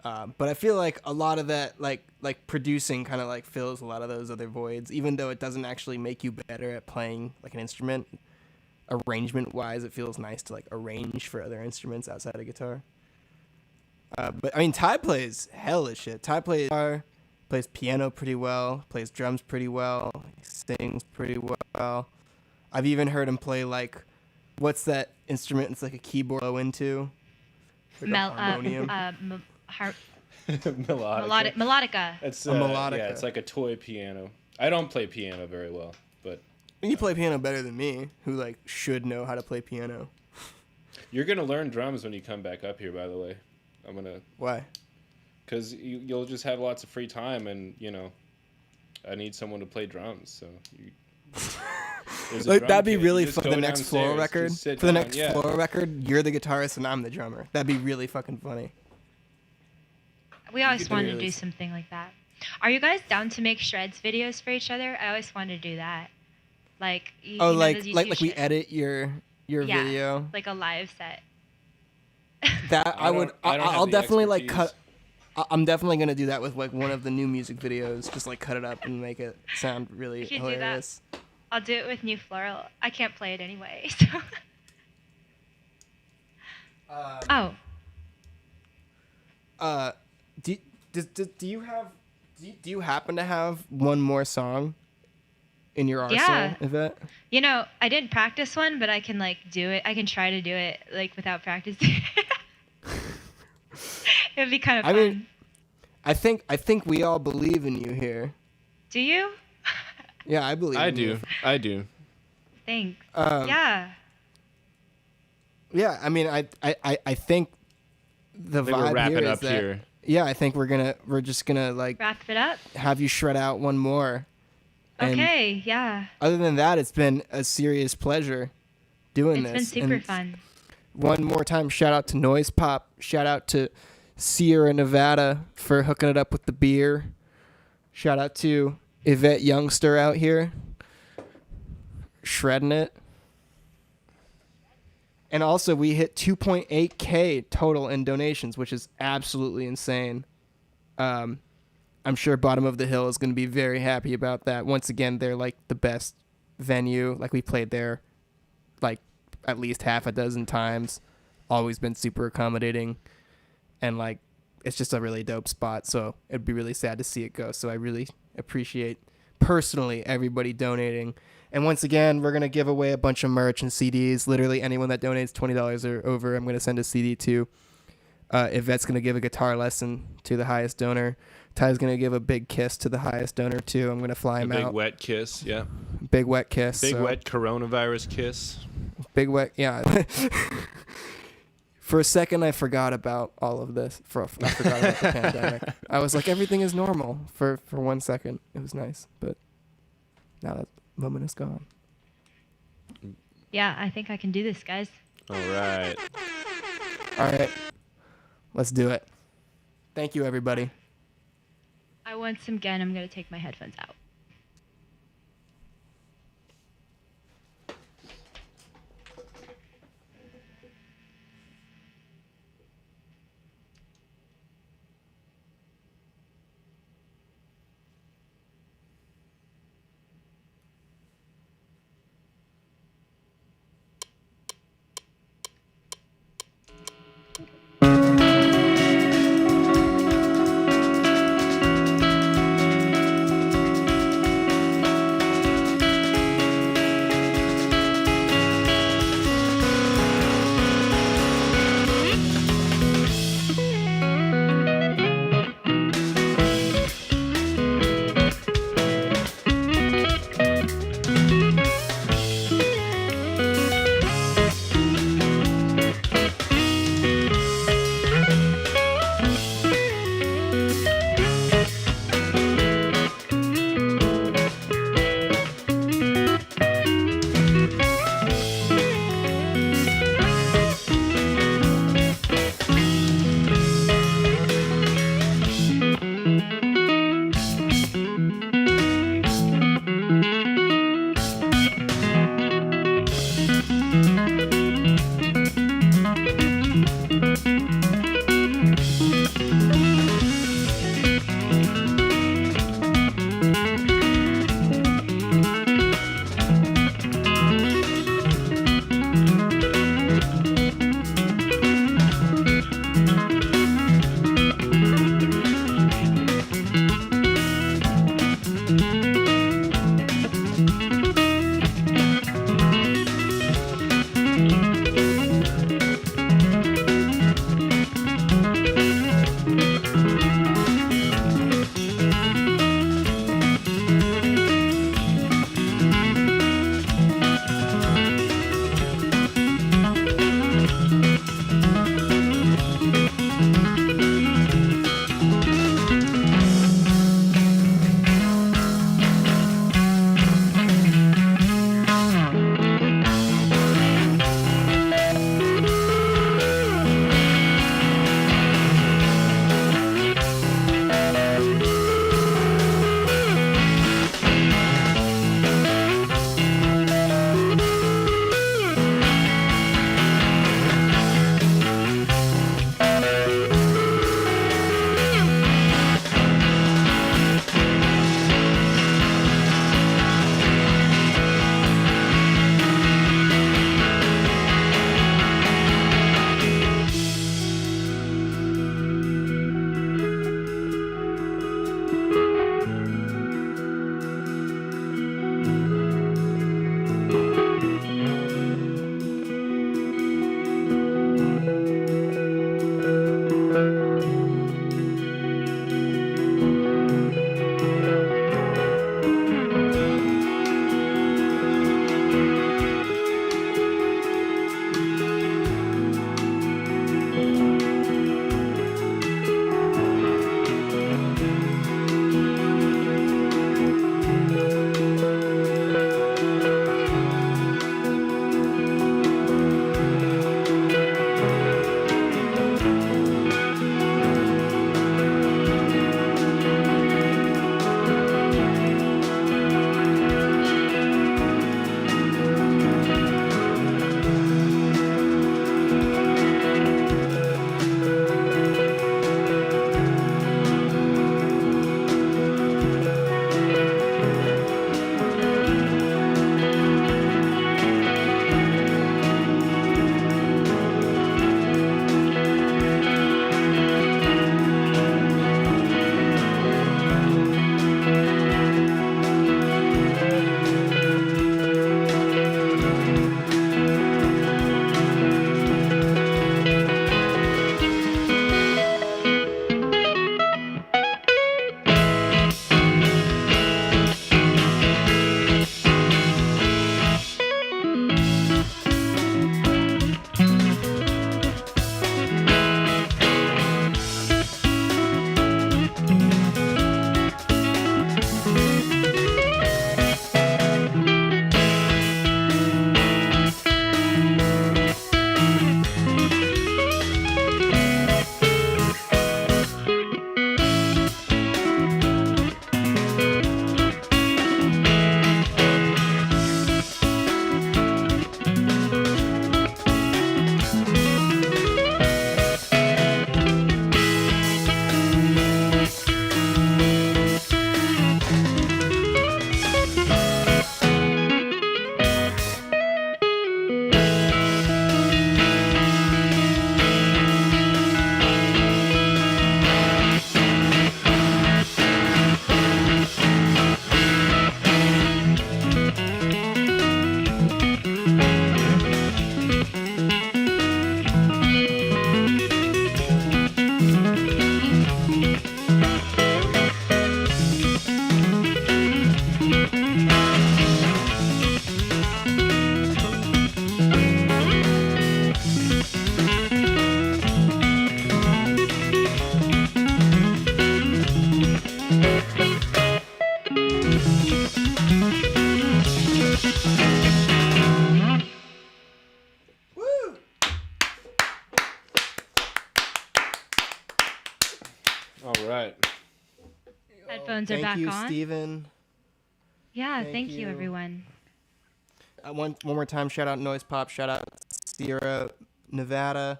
But I feel like a lot of that, like producing, kind of like fills a lot of those other voids, even though it doesn't actually make you better at playing like an instrument. Arrangement-wise, it feels nice to like arrange for other instruments outside of guitar. But I mean, Ty plays hella shit. Ty plays guitar, plays piano pretty well, plays drums pretty well, he sings pretty well. I've even heard him play like, what's that instrument? It's like a keyboard low into. Like a harmonium. Melodica. It's A melodica. Yeah, it's like a toy piano. I don't play piano very well, but You play piano better than me, who like should know how to play piano. you're gonna learn drums when you come back up here. By the way, Why? because you'll just have lots of free time, and I need someone to play drums. So There's a Like, drum that'd be kit. really You just fun. go The next Floral downstairs, record. just sit For the down, next yeah. Floral record, you're the guitarist and I'm the drummer. That'd be really fucking funny. We always could do wanted to really do something like that. Are you guys down to make shreds videos for each other? I always wanted to do that. Like, you know Like those like YouTube we shit? edit your Yeah, video. like a live set. That I don't have I'll the definitely like expertise. I'm definitely gonna do that with like one of the new music videos. Just like cut it up and make it sound really If you do that, hilarious. I'll do it with New Floral. I can't play it anyway. So. Oh, Do you happen to have one more song in your arsenal, Yeah. Yvette? you know, I didn't practice one, but I can like do it. I can try to do it like without practicing. It'd be kind of I fun. mean, I think we all believe in you here. Do you? Yeah, I believe. I in you. do. I do. Thanks. Um, Yeah. Yeah, I mean, I think the I think vibe we're wrapping here is up that, here. Yeah, I think we're just gonna like Wrap it up. have you shred out one more. And Okay. Yeah. other than that, it's been a serious pleasure doing It's this. been super And fun. One more time, shout out to Noise Pop. Shout out to Sierra Nevada for hooking it up with the beer. Shout out to Yvette Youngster out here shredding it. And also, we hit 2.8K total in donations, which is absolutely insane. I'm sure Bottom of the Hill is going to be very happy about that. Once again, they're like the best venue. Like, we played there like at least half a dozen times. Always been super accommodating. And like, it's just a really dope spot. So it'd be really sad to see it go. So I really appreciate personally everybody donating. And once again, we're going to give away a bunch of merch and CDs. Literally anyone that donates $20 or over, I'm going to send a CD to. Yvette's going to give a guitar lesson to the highest donor. Ty's going to give a big kiss to the highest donor too. I'm going to fly A him big out. wet kiss. Yeah. Big wet kiss. Big so- wet coronavirus kiss. Big wet, yeah. For a second, I forgot about all of this. I forgot about the pandemic. I was like, everything is normal for 1 second. It was nice, but now that moment is gone. Yeah, I think I can do this, guys. All right. All right, let's do it. Thank you, everybody. Once again, I'm going to take my headphones out. All right. Headphones are back Thank you, on. Steven. Yeah, Thank thank you, you. everyone. One more time, shout out Noise Pop, shout out Sierra Nevada,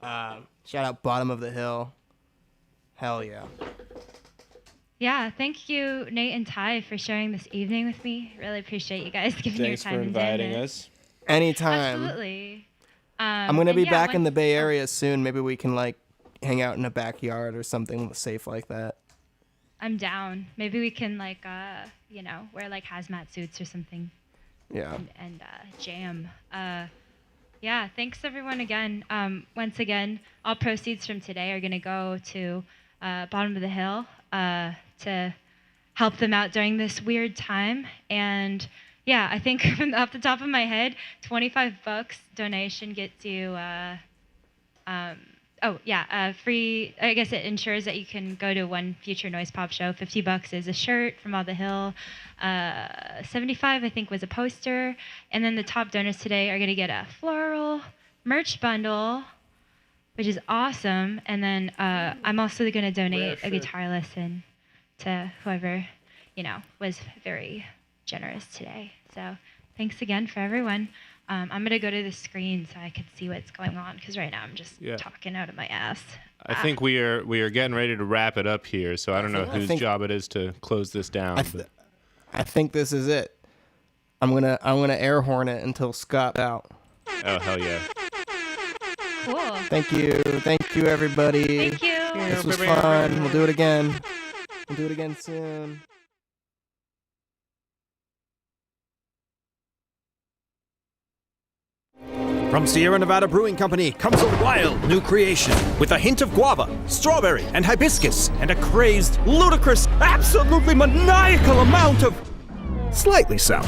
shout out Bottom of the Hill. Hell yeah. Yeah, thank you, Nate and Ty, for sharing this evening with me. Really appreciate you guys giving Thanks your for time inviting and us. Anytime. Absolutely. I'm gonna be back in the Bay Oh. Area soon. Maybe we can like hang out in a backyard or something safe like that. I'm down. Maybe we can like wear like hazmat suits or something Yeah. and jam. Yeah, thanks everyone again. Once again, all proceeds from today are gonna go to Bottom of the Hill to help them out during this weird time. And yeah, I think from off the top of my head, $25 donation gets you free. I guess it ensures that you can go to one future Noise Pop show. $50 is a shirt from All the Hill. 75 I think was a poster. And then the top donors today are gonna get a Floral merch bundle, which is awesome. And then I'm also gonna donate a guitar lesson to whoever, was very generous today. So thanks again for everyone. I'm gonna go to the screen so I can see what's going on, because right now I'm just talking out of my ass. I think we are getting ready to wrap it up here, so I don't know whose job it is to close this down. I think this is it. I'm gonna air horn it until Scott's out. Oh hell yeah! Cool. Thank you everybody. Thank you. This was fun. We'll do it again. We'll do it again soon. From Sierra Nevada Brewing Company comes a wild new creation with a hint of guava, strawberry, and hibiscus, and a crazed, ludicrous, absolutely maniacal amount of slightly sour.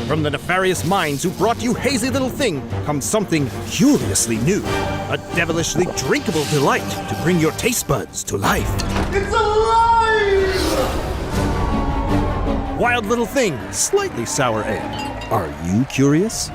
From the nefarious minds who brought you Hazy Little Thing comes something curiously new, a devilishly drinkable delight to bring your taste buds to life. It's alive! Wild Little Thing, slightly sour ale. Are you curious?